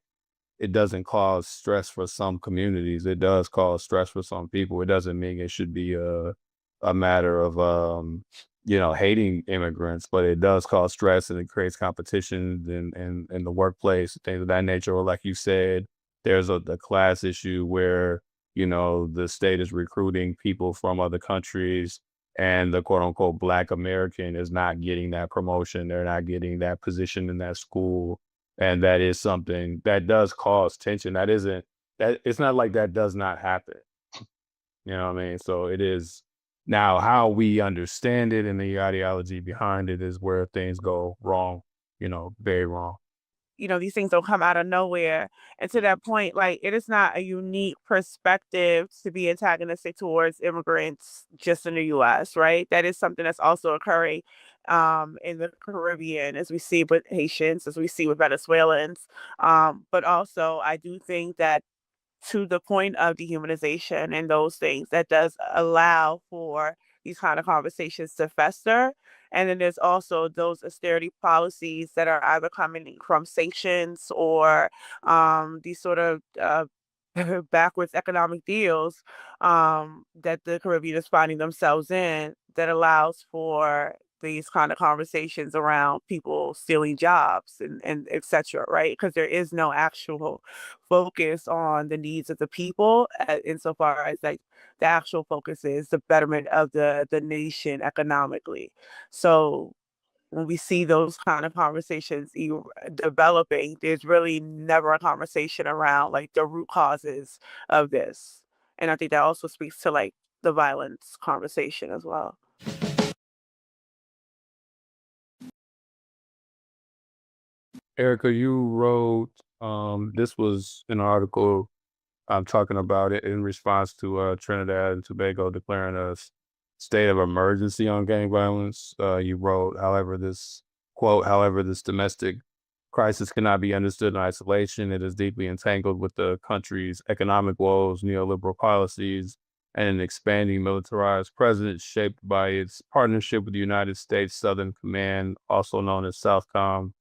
it doesn't cause stress for some communities. It does cause stress for some people. It doesn't mean it should be a matter of hating immigrants, but it does cause stress and it creates competition in the workplace, things of that nature. Or like you said, there's the class issue where, the state is recruiting people from other countries and the quote unquote Black American is not getting that promotion. They're not getting that position in that school. And that is something that does cause tension. It's not like that does not happen. You know what I mean? So it is. Now, how we understand it and the ideology behind it is where things go wrong, very wrong. These things don't come out of nowhere. And to that point, like it is not a unique perspective to be antagonistic towards immigrants just in the US, right? That is something that's also occurring in the Caribbean, as we see with Haitians, as we see with Venezuelans. But also I do think that to the point of dehumanization and those things, that does allow for these kind of conversations to fester. And then there's also those austerity policies that are either coming from sanctions or these sort of backwards economic deals that the Caribbean is finding themselves in that allows for these kind of conversations around people stealing jobs and et cetera, right? Because there is no actual focus on the needs of the people insofar as like the actual focus is the betterment of the nation economically. So when we see those kind of conversations developing, there's really never a conversation around like the root causes of this. And I think that also speaks to like the violence conversation as well. Erica, you wrote this was an article talking about it in response to Trinidad and Tobago declaring a state of emergency on gang violence. You wrote, however, this domestic crisis cannot be understood in isolation. It is deeply entangled with the country's economic woes, neoliberal policies, and an expanding militarized presence shaped by its partnership with the United States Southern Command, also known as Southcom.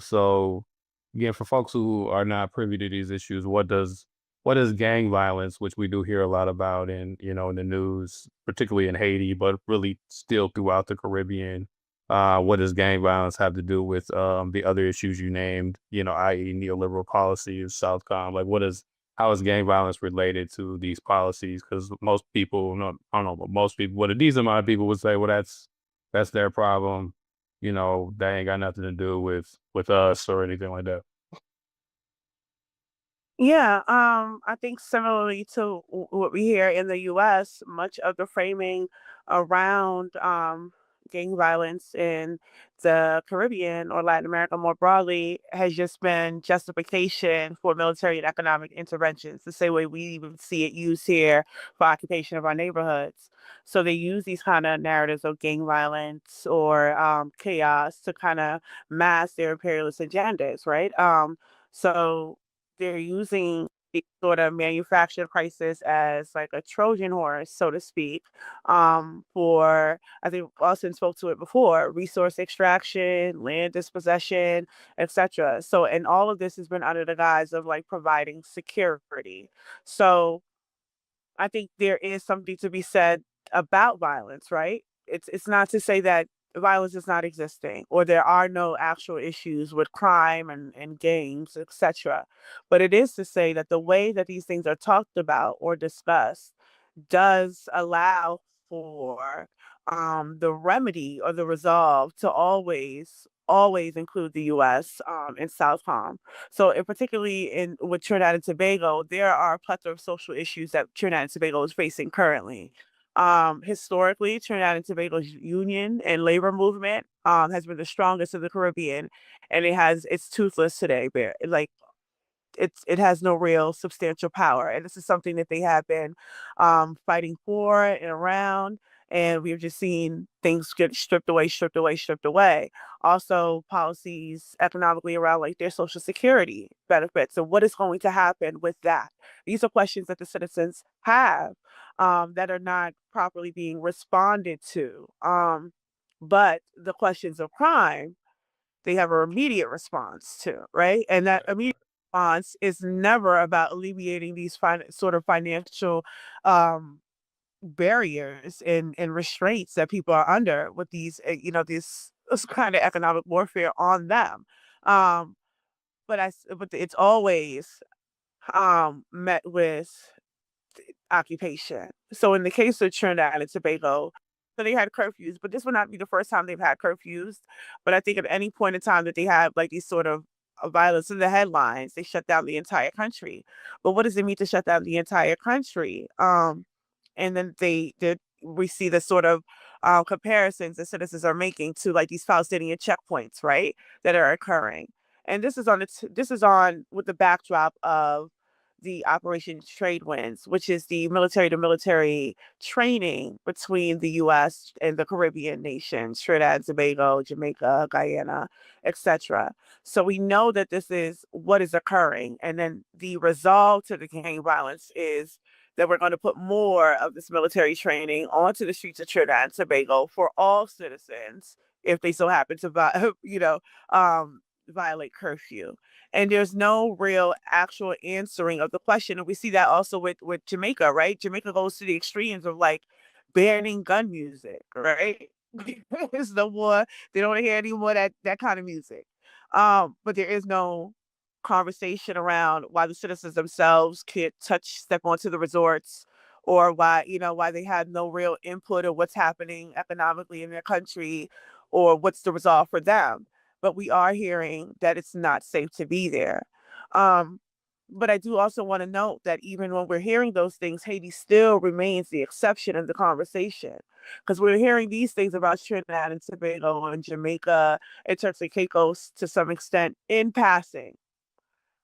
So again, for folks who are not privy to these issues, what is gang violence, which we do hear a lot about in the news, particularly in Haiti, but really still throughout the Caribbean. What does gang violence have to do with the other issues you named, i.e. neoliberal policies, Southcom? Like how is gang violence related to these policies? Because most people, no, I don't know, but most people, what a decent amount of people would say, well, that's their problem. That ain't got nothing to do with us or anything like that. Yeah, I think similarly to what we hear in the US, much of the framing around gang violence in the Caribbean or Latin America more broadly has just been justification for military and economic interventions, the same way we even see it used here for occupation of our neighborhoods. So they use these kind of narratives of gang violence or chaos to kind of mask their imperialist agendas, right? So they're using the sort of manufactured crisis as like a Trojan horse, so to speak, for I think Austin spoke to it before, resource extraction, land dispossession, etc. So, and all of this has been under the guise of like providing security. So I think there is something to be said about violence, right? It's not to say that violence is not existing or there are no actual issues with crime and gangs, etc. But it is to say that the way that these things are talked about or discussed does allow for the remedy or the resolve to always include the U.S. In Southcom. So, particularly in with Trinidad and Tobago, there are a plethora of social issues that Trinidad and Tobago is facing currently. Historically, Trinidad and Tobago's union and labor movement has been the strongest in the Caribbean, and it's toothless today. Like it has no real substantial power. And this is something that they have been fighting for and around. And we've just seen things get stripped away, stripped away, stripped away. Also, policies economically around like their social security benefits and what is going to happen with that. These are questions that the citizens have that are not properly being responded to. But the questions of crime they have an immediate response to, right? And that immediate response is never about alleviating these sort of financial um, barriers and restraints that people are under with these, this kind of economic warfare on them. Um, but it's always met with occupation. So in the case of Trinidad and Tobago, so they had curfews, but this would not be the first time they've had curfews. But I think at any point in time that they have like these sort of violence in the headlines, they shut down the entire country. But what does it mean to shut down the entire country? And then we see the sort of comparisons that citizens are making to like these Palestinian checkpoints, right, that are occurring. And this is on with the backdrop of the Operation Trade Winds, which is the military to military training between the US and the Caribbean nations, Trinidad, Tobago, Jamaica, Guyana, etc. So we know that this is what is occurring. And then the resolve to the gang violence is that we're going to put more of this military training onto the streets of Trinidad and Tobago for all citizens if they so happen to, um, violate curfew. And there's no real actual answering of the question. And we see that also with Jamaica, right? Jamaica goes to the extremes of like banning gun music, right? There's no more, they don't hear any more that kind of music. But there is no conversation around why the citizens themselves can't step onto the resorts, or why, why they have no real input of what's happening economically in their country, or what's the resolve for them. But we are hearing that it's not safe to be there. Um, but I do also want to note that even when we're hearing those things, Haiti still remains the exception in the conversation. Because we're hearing these things about Trinidad and Tobago and Jamaica and Turks and Caicos to some extent in passing.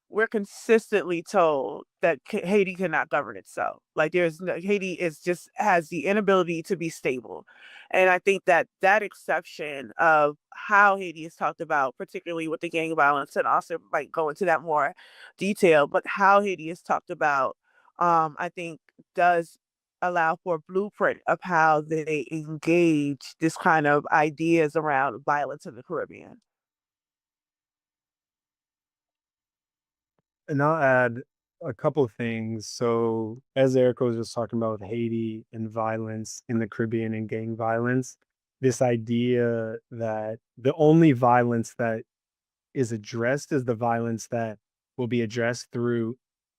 We're consistently told that Haiti cannot govern itself. Like there's no, Haiti is just has the inability to be stable. And I think that that exception of how Haiti is talked about, particularly with the gang violence, and also might go into that more detail, but how Haiti is talked about, I think does allow for a blueprint of how they engage this kind of ideas around violence in the Caribbean. And I'll add a couple of things. So, as Erica was just talking about with Haiti and violence in the Caribbean and gang violence, this idea that the only violence that is addressed is the violence that will be addressed through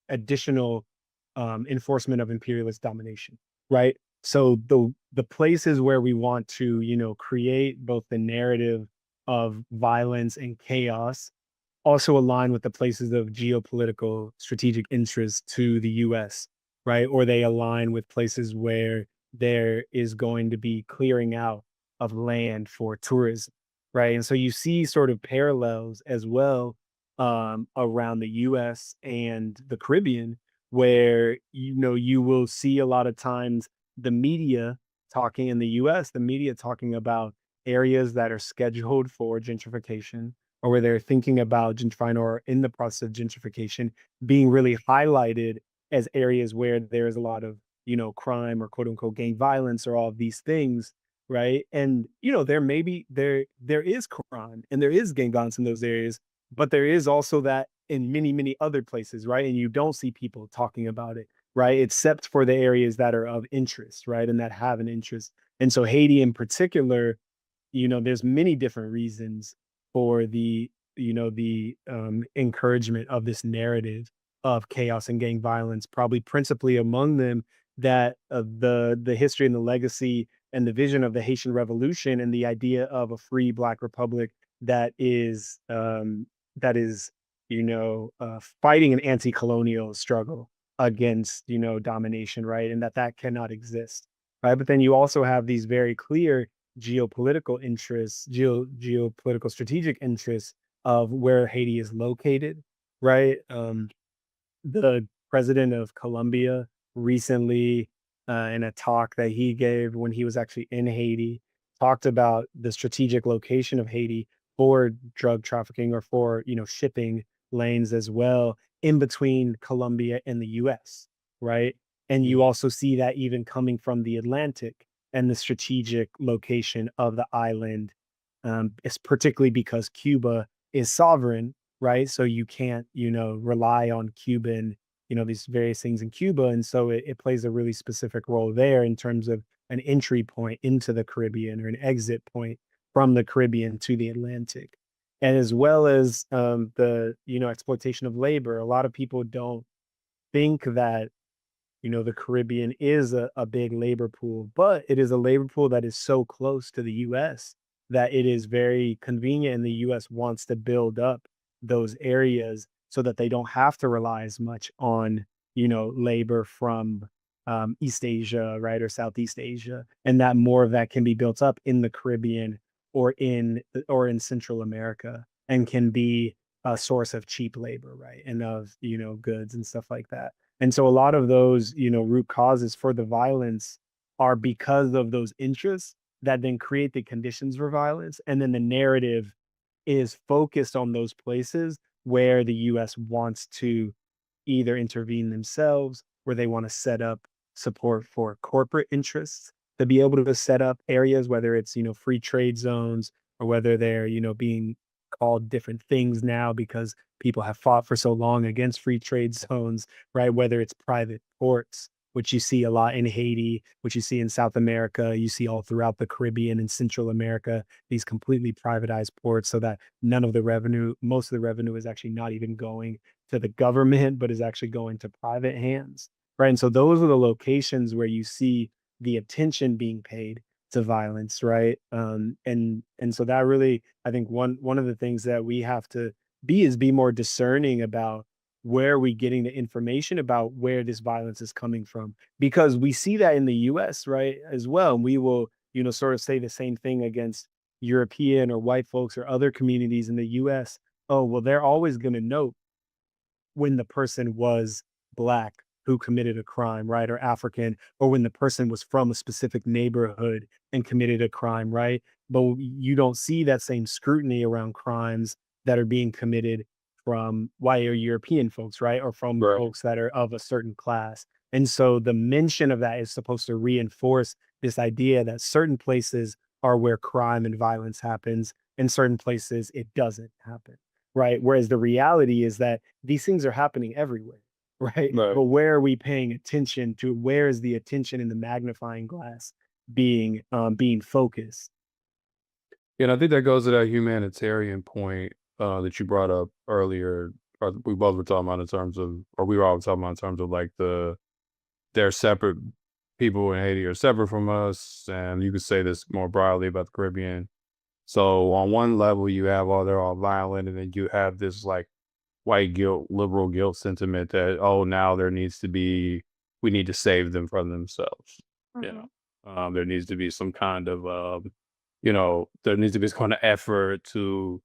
additional enforcement of imperialist domination, right? So the places where we want to, create both the narrative of violence and chaos also align with the places of geopolitical strategic interest to the US, right? Or they align with places where there is going to be clearing out of land for tourism, right? And so you see sort of parallels as well around the US and the Caribbean, where you will see a lot of times the media talking in the US, the media talking about areas that are scheduled for gentrification, or where they're thinking about gentrifying or in the process of gentrification being really highlighted as areas where there's a lot of, crime or quote unquote gang violence or all of these things, right? And there may be there is crime and there is gang violence in those areas, but there is also that in many, many other places, right? And you don't see people talking about it, right? Except for the areas that are of interest, right? And that have an interest. And so Haiti in particular, there's many different reasons for the encouragement of this narrative of chaos and gang violence, probably principally among them that the history and the legacy and the vision of the Haitian Revolution and the idea of a free Black republic that is fighting an anti-colonial struggle against domination, right? And that cannot exist, right? But then you also have these very clear geopolitical interests, geopolitical strategic interests of where Haiti is located, right? The president of Colombia recently, in a talk that he gave when he was actually in Haiti, talked about the strategic location of Haiti for drug trafficking or for shipping lanes as well in between Colombia and the U.S. Right, and you also see that even coming from the Atlantic and the strategic location of the island, is particularly because Cuba is sovereign, right? So you can't, rely on Cuban, these various things in Cuba. And so it plays a really specific role there in terms of an entry point into the Caribbean or an exit point from the Caribbean to the Atlantic. And as well as the, exploitation of labor. A lot of people don't think that the Caribbean is a big labor pool, but it is a labor pool that is so close to the US that it is very convenient, and the US wants to build up those areas so that they don't have to rely as much on, labor from East Asia, right, or Southeast Asia, and that more of that can be built up in the Caribbean or in Central America and can be a source of cheap labor, right, and of, goods and stuff like that. And so a lot of those, root causes for the violence are because of those interests that then create the conditions for violence. And then the narrative is focused on those places where the US wants to either intervene themselves, where they want to set up support for corporate interests to be able to set up areas, whether it's, free trade zones or whether they're, being called different things now because people have fought for so long against free trade zones, right? Whether it's private ports, which you see a lot in Haiti, which you see in South America, you see all throughout the Caribbean and Central America, these completely privatized ports so that none of the revenue, most of the revenue is actually not even going to the government, but is actually going to private hands, right? And so those are the locations where you see the attention being paid to violence, right? And so that really, I think one of the things that we have to be more discerning about where are we getting the information about where this violence is coming from, because we see that in the US, right, as well. And we will, sort of say the same thing against European or white folks or other communities in the US. Oh, well, they're always going to note when the person was Black who committed a crime, right? Or African, or when the person was from a specific neighborhood and committed a crime, right? But you don't see that same scrutiny around crimes that are being committed from white or European folks, right? Or from Right. folks that are of a certain class. And so the mention of that is supposed to reinforce this idea that certain places are where crime and violence happens, and certain places it doesn't happen, right? Whereas the reality is that these things are happening everywhere, right? Right. But where are we paying attention to? Where is the attention in the magnifying glass being focused? And I think that goes to that humanitarian point that you brought up earlier. Or we both were talking about in terms of, or we were all talking about in terms of like they're separate people in Haiti are separate from us, and you could say this more broadly about the Caribbean. So on one level, you have they're all violent, and then you have this like white guilt, liberal guilt sentiment that now we need to save them from themselves. Mhm. There needs to be some kind of there needs to be some kind of effort to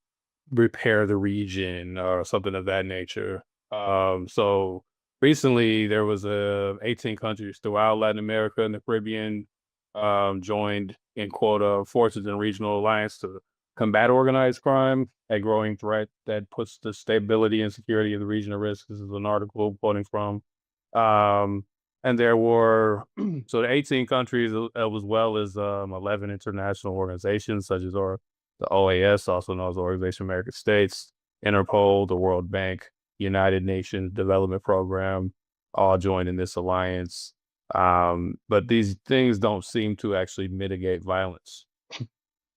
repair the region or something of that nature. So recently there was 18 countries throughout Latin America and the Caribbean joined in quota forces and regional alliance to combat organized crime, a growing threat that puts the stability and security of the region at risk. This is an article quoting from. And there were so the 18 countries as well as 11 international organizations such as the OAS, also known as the Organization of American States, Interpol, the World Bank, United Nations Development Program, all joined in this alliance. But these things don't seem to actually mitigate violence.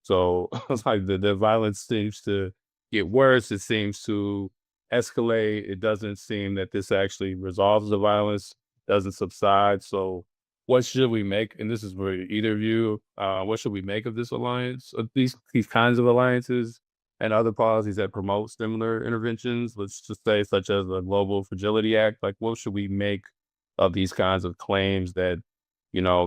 So it's like the violence seems to get worse. It seems to escalate. It doesn't seem that this actually resolves the violence, doesn't subside. So what should we make? And this is for either of you. What should we make of this alliance, of these kinds of alliances and other policies that promote similar interventions? Let's just say such as the Global Fragility Act. Like what should we make of these kinds of claims that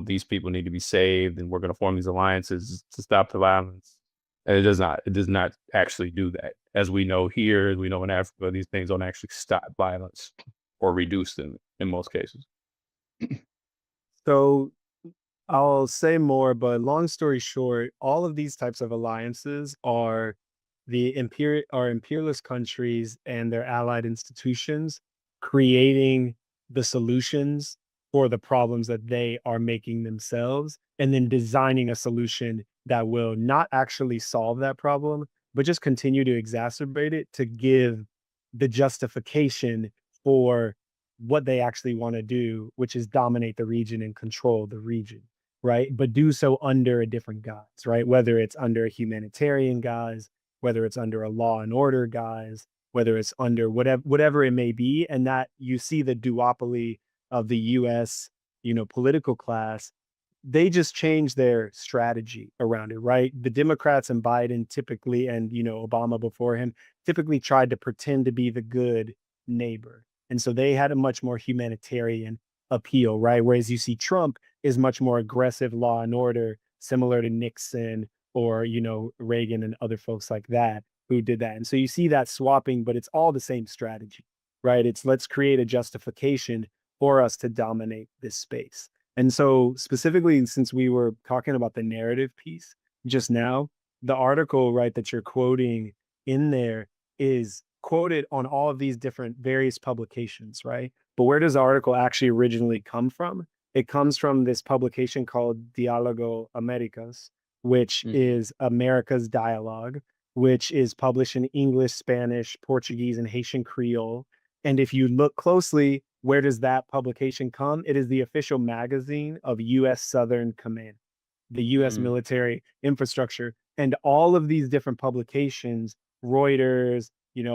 these people need to be saved, and we're going to form these alliances to stop the violence. And it does not actually do that. As we know here, as we know in Africa, these things don't actually stop violence or reduce them in most cases. So I'll say more, but long story short, all of these types of alliances are imperialist countries and their allied institutions creating the solutions for the problems that they are making themselves, and then designing a solution that will not actually solve that problem, but just continue to exacerbate it to give the justification for what they actually want to do, which is dominate the region and control the region, right? But do so under a different guise, right? Whether it's under a humanitarian guise, whether it's under a law and order guise, whether it's under whatever it may be, and that you see the duopoly of the US, political class, they just change their strategy around it, right? The Democrats and Biden typically, and Obama before him, typically tried to pretend to be the good neighbor. And so they had a much more humanitarian appeal, right? Whereas you see Trump is much more aggressive law and order, similar to Nixon or, Reagan and other folks like that who did that. And so you see that swapping, but it's all the same strategy, right? It's let's create a justification for us to dominate this space. And so specifically, since we were talking about the narrative piece just now, the article, right, that you're quoting in there is quoted on all of these different various publications, right? But where does the article actually originally come from? It comes from this publication called Diálogo Américas, which is America's Dialogue, which is published in English, Spanish, Portuguese, and Haitian Creole. And if you look closely, where does that publication come? It is the official magazine of U.S. Southern Command, the U.S. military infrastructure. And all of these different publications, Reuters,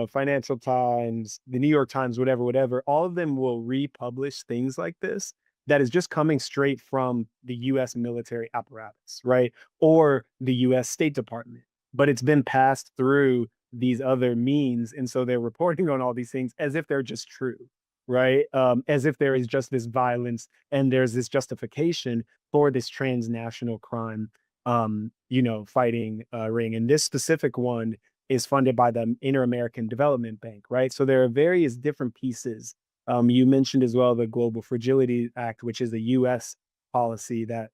Financial Times, the New York Times, whatever, all of them will republish things like this that is just coming straight from the US military apparatus, right? Or the US State Department. But it's been passed through these other means. And so they're reporting on all these things as if they're just true, right? As if there is just this violence and there's this justification for this transnational crime, fighting ring. And this specific one is funded by the Inter-American Development Bank, right? So there are various different pieces. You mentioned as well the Global Fragility Act, which is a U.S. policy that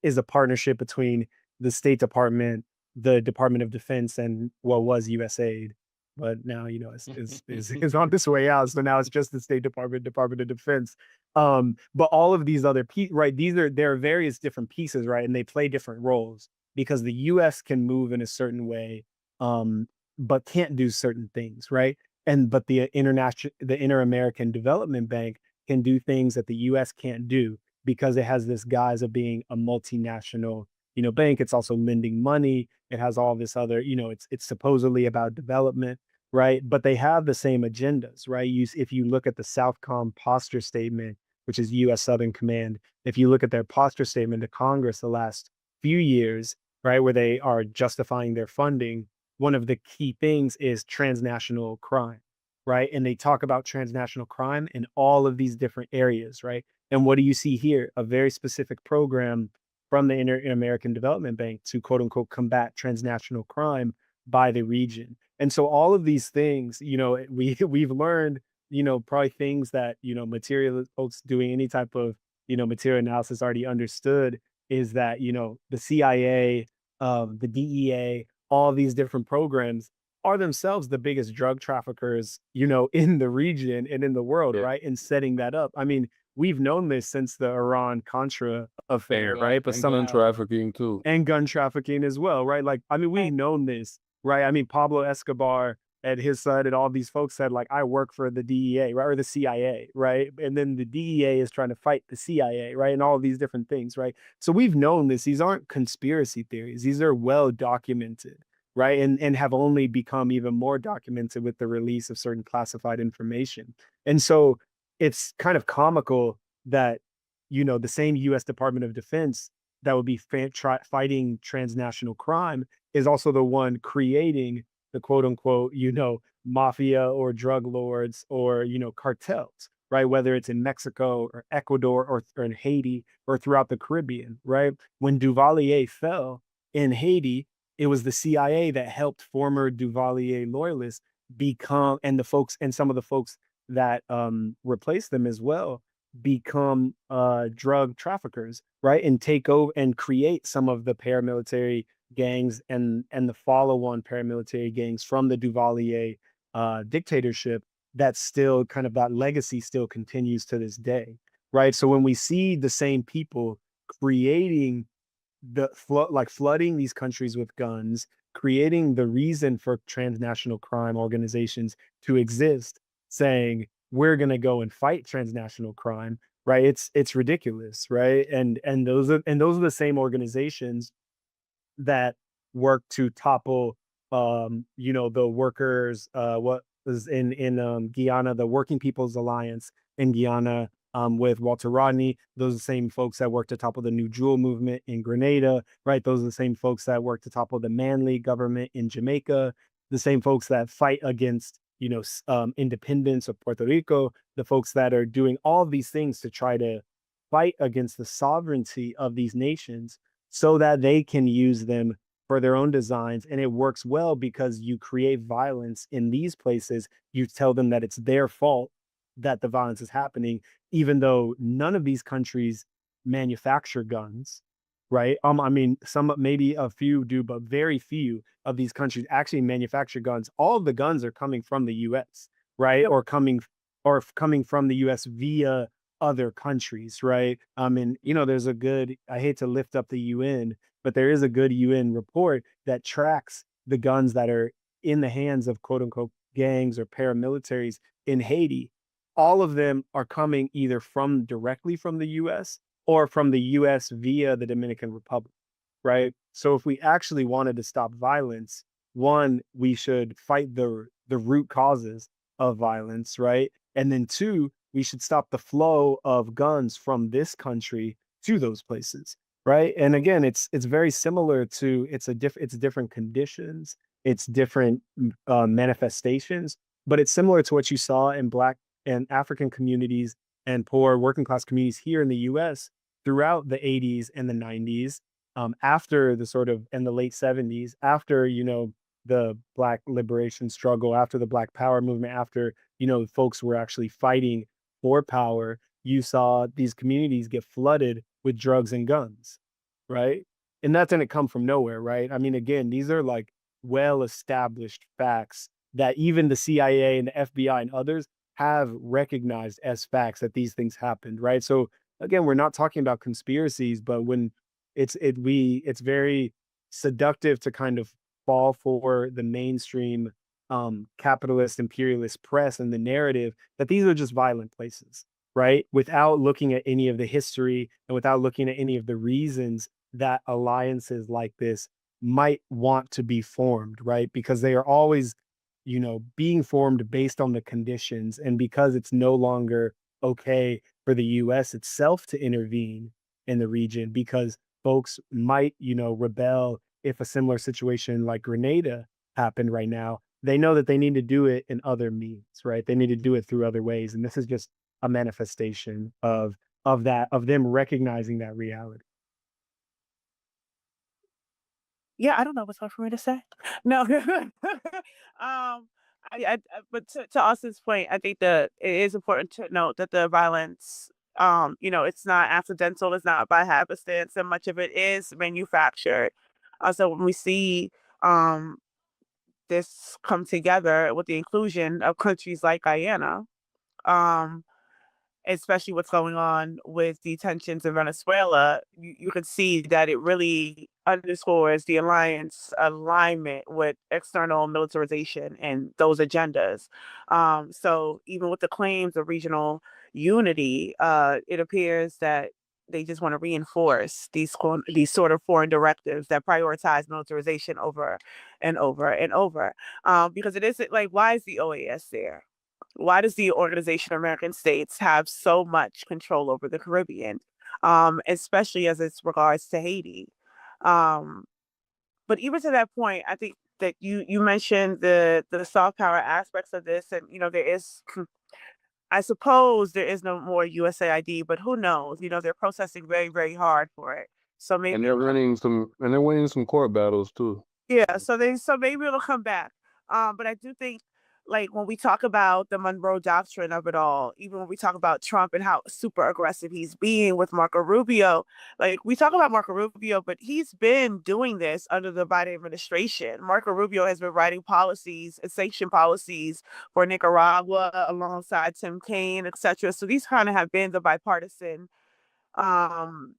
is a partnership between the State Department, the Department of Defense, and what was USAID, but now is on this way out. So now it's just the State Department, Department of Defense. But all of these other right? There are various different pieces, right? And they play different roles because the U.S. can move in a certain way, but can't do certain things, right? But the Inter-American Development Bank can do things that the U.S. can't do because it has this guise of being a multinational, bank. It's also lending money. It has all this other, it's supposedly about development, right? But they have the same agendas, right? If you look at the Southcom posture statement, which is U.S. Southern Command, if you look at their posture statement to Congress the last few years, right, where they are justifying their funding, one of the key things is transnational crime, right? And they talk about transnational crime in all of these different areas, right? And what do you see here? A very specific program from the Inter-American Development Bank to quote unquote combat transnational crime by the region. And so all of these things, we've learned, probably things that, material folks doing any type of, material analysis already understood is that, the CIA, the DEA, all these different programs are themselves the biggest drug traffickers, in the region and in the world, right? And setting that up. I mean, we've known this since the Iran-Contra affair, right? But gun trafficking too. And gun trafficking as well, right? Like, I mean, we've known this, right? I mean, Pablo Escobar and his son and all these folks said, like, I work for the DEA, right? Or the CIA, right? And then the DEA is trying to fight the CIA, right? And all of these different things, right? So we've known this. These aren't conspiracy theories. These are well documented, right? And have only become even more documented with the release of certain classified information. And so it's kind of comical that, the same U.S. Department of Defense that would be fighting transnational crime is also the one creating the quote unquote, mafia or drug lords or, cartels, right? Whether it's in Mexico or Ecuador or in Haiti or throughout the Caribbean, right? When Duvalier fell in Haiti, it was the CIA that helped former Duvalier loyalists become, and some of the folks that replaced them as well, become drug traffickers, right? And take over and create some of the paramilitary gangs and the follow-on paramilitary gangs from the Duvalier dictatorship. That still kind of, that legacy still continues to this day, right? So when we see the same people creating flooding these countries with guns, creating the reason for transnational crime organizations to exist, saying we're going to go and fight transnational crime, right? It's ridiculous, right? And those are the same organizations that work to topple the workers, what was in Guyana, the Working People's Alliance in Guyana, with Walter Rodney. Those are the same folks that worked to topple the New Jewel movement in Grenada, right? Those are the same folks that worked to topple the Manley government in Jamaica, the same folks that fight against, independence of Puerto Rico, the folks that are doing all of these things to try to fight against the sovereignty of these nations so that they can use them for their own designs. And it works well because you create violence in these places. You tell them that it's their fault that the violence is happening, even though none of these countries manufacture guns, right? I mean, some, maybe a few do, but very few of these countries actually manufacture guns. All of the guns are coming from the US, right? Or coming from the US via other countries, right? And there's a good, I hate to lift up the UN, but there is a good UN report that tracks the guns that are in the hands of quote unquote gangs or paramilitaries in Haiti, all of them are coming either from directly from the US or from the US via the Dominican Republic, right? So if we actually wanted to stop violence, one, we should fight the root causes of violence, right? And then two, we should stop the flow of guns from this country to those places, right? And again, it's very similar to it's different conditions, it's different manifestations, but it's similar to what you saw in Black and African communities and poor working class communities here in the U.S. throughout the 80s and the 90s, after the sort of in the late 70s, after the Black liberation struggle, after the Black Power movement, after folks were actually fighting for power, you saw these communities get flooded with drugs and guns, right? And that didn't come from nowhere, right? I mean, again, these are like well established facts that even the CIA and the FBI and others have recognized as facts that these things happened, right? So again, we're not talking about conspiracies, but when it's very seductive to kind of fall for the mainstream capitalist imperialist press and the narrative that these are just violent places, right? Without looking at any of the history and without looking at any of the reasons that alliances like this might want to be formed, right? Because they are always, being formed based on the conditions, and because it's no longer okay for the US itself to intervene in the region because folks might, rebel if a similar situation like Grenada happened right now. They know that they need to do it in other means, right? They need to do it through other ways. And this is just a manifestation of them recognizing that reality. Yeah, I don't know what's left for me to say. No. But to Austin's point, I think that it is important to note that the violence, it's not accidental, it's not by happenstance, and much of it is manufactured. So when we see um, this come together with the inclusion of countries like Guyana, um, especially what's going on with the tensions in Venezuela, you can see that it really underscores the alliance alignment with external militarization and those agendas. So even with the claims of regional unity, it appears that they just want to reinforce these sort of foreign directives that prioritize militarization over and over and over. Because it isn't like, why is the OAS there? Why does the Organization of American States have so much control over the Caribbean, especially as it regards to Haiti? Um, but even to that point, I think that you mentioned the soft power aspects of this, and there is, I suppose, there is no more USAID, but who knows? They're processing very, very hard for it. So And maybe, they're winning some court battles too. yeah, so maybe it'll come back. But I do think, like, when we talk about the Monroe Doctrine of it all, even when we talk about Trump and how super aggressive he's being with Marco Rubio, like, we talk about Marco Rubio, but he's been doing this under the Biden administration. Marco Rubio has been writing policies and sanction policies for Nicaragua alongside Tim Kaine, etc. So these kind of have been the bipartisan um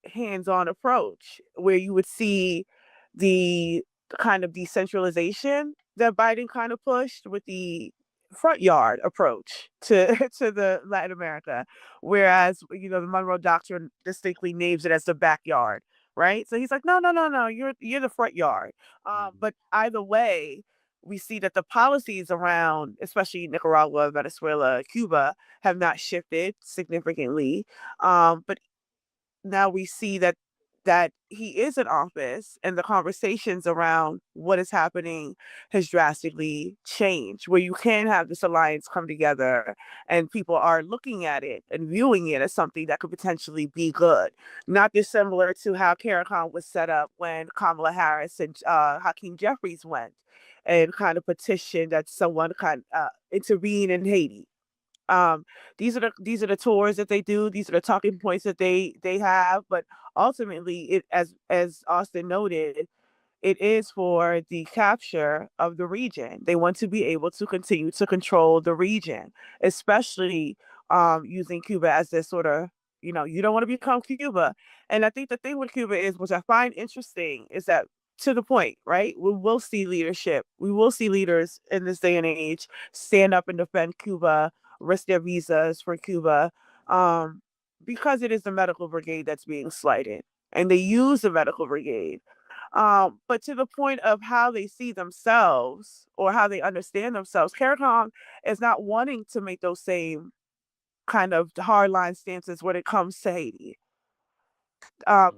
hands-on approach where you would see the kind of decentralization that Biden kind of pushed with the front yard approach to to the Latin America, whereas the Monroe Doctrine distinctly names it as the backyard, right? So he's like, no, no, no, no, you're the front yard. But either way, we see that the policies around, especially Nicaragua, Venezuela, Cuba, have not shifted significantly. But now we see that he is in office and the conversations around what is happening has drastically changed, where you can have this alliance come together and people are looking at it and viewing it as something that could potentially be good, not dissimilar to how CARICOM was set up when Kamala Harris and Hakeem Jeffries went and kind of petitioned that someone kind of intervene in Haiti. um these are the tours that they do, these are the talking points that they have, but ultimately, it, as Austin noted, it is for the capture of the region. They want to be able to continue to control the region, especially using Cuba as this sort of, you don't want to become Cuba. And I think the thing with Cuba is, which I find interesting, is that to the point, right? We will see leadership. We will see leaders in this day and age stand up and defend Cuba, risk their visas for Cuba, um, because it is the medical brigade that's being slighted. And they use the medical brigade. But to the point of how they see themselves or how they understand themselves, CARICOM is not wanting to make those same kind of hardline stances when it comes to Haiti.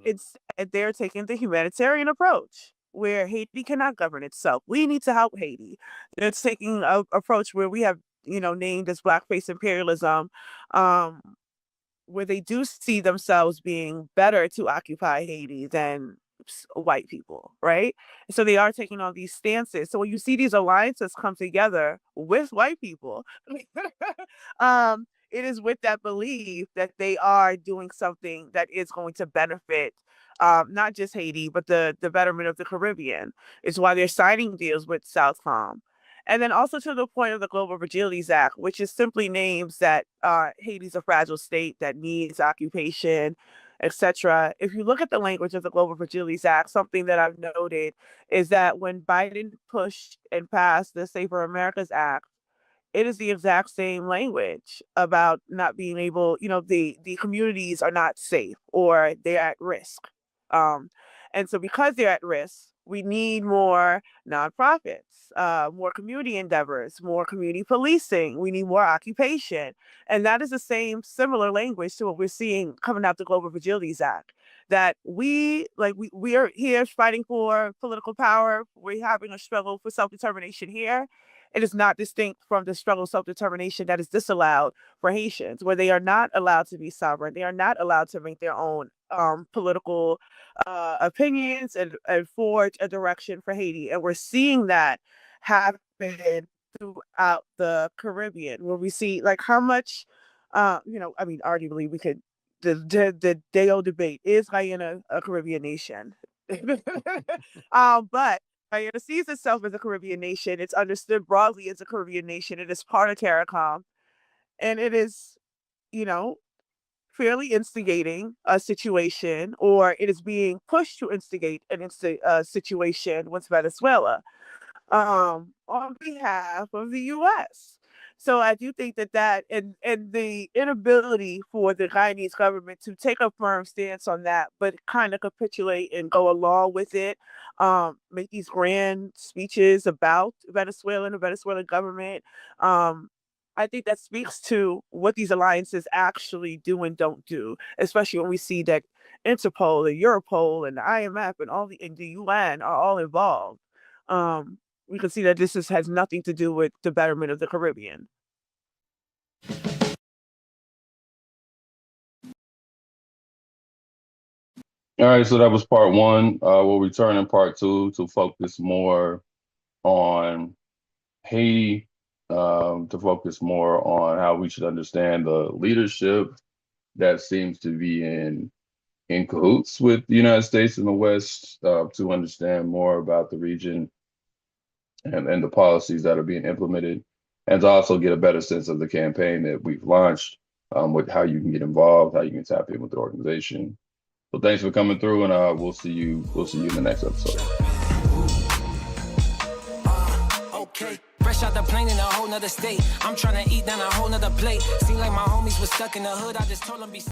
Instead, they're taking the humanitarian approach where Haiti cannot govern itself. We need to help Haiti. They're taking an approach where we have, named as blackface imperialism, um, where they do see themselves being better to occupy Haiti than white people, right? So they are taking on these stances. So when you see these alliances come together with white people, it is with that belief that they are doing something that is going to benefit not just Haiti, but the betterment of the Caribbean. It's why they're signing deals with Southcom. And then also to the point of the Global Fragilities Act, which is simply names that Haiti's a fragile state that needs occupation, etc. If you look at the language of the Global Fragilities Act, something that I've noted is that when Biden pushed and passed the Safer Americas Act, it is the exact same language about not being able, the communities are not safe or they're at risk. Um, and so because they're at risk, we need more nonprofits, more community endeavors, more community policing. We need more occupation. And that is the same similar language to what we're seeing coming out the Global Fragilities Act. That we are here fighting for political power. We're having a struggle for self-determination here. It is not distinct from the struggle of self-determination that is disallowed for Haitians, where they are not allowed to be sovereign. They are not allowed to make their own political opinions and forge a direction for Haiti. And we're seeing that happen throughout the Caribbean, where we see like how much, arguably we could, the day-old debate, is Guyana a Caribbean nation? But Guyana sees itself as a Caribbean nation. It's understood broadly as a Caribbean nation. It is part of CARICOM. And it is, fairly instigating a situation, or it is being pushed to instigate a situation with Venezuela on behalf of the U.S. So I do think that and the inability for the Guyanese government to take a firm stance on that, but kind of capitulate and go along with it, make these grand speeches about Venezuela and the Venezuelan government. I think that speaks to what these alliances actually do and don't do, especially when we see that Interpol and Europol and the IMF and the UN are all involved. We can see that this has nothing to do with the betterment of the Caribbean. All right, so that was part one. We'll return in part two to focus more on Haiti, to focus more on how we should understand the leadership that seems to be in cahoots with the United States and the West, to understand more about the region and the policies that are being implemented, and to also get a better sense of the campaign that we've launched, with how you can get involved, how you can tap in with the organization. So thanks for coming through, and we'll see you in the next episode. Okay. Fresh out the plane in a whole nother state. I'm trying to eat down a whole nother plate. Seem like my homies was stuck in the hood. I just told them be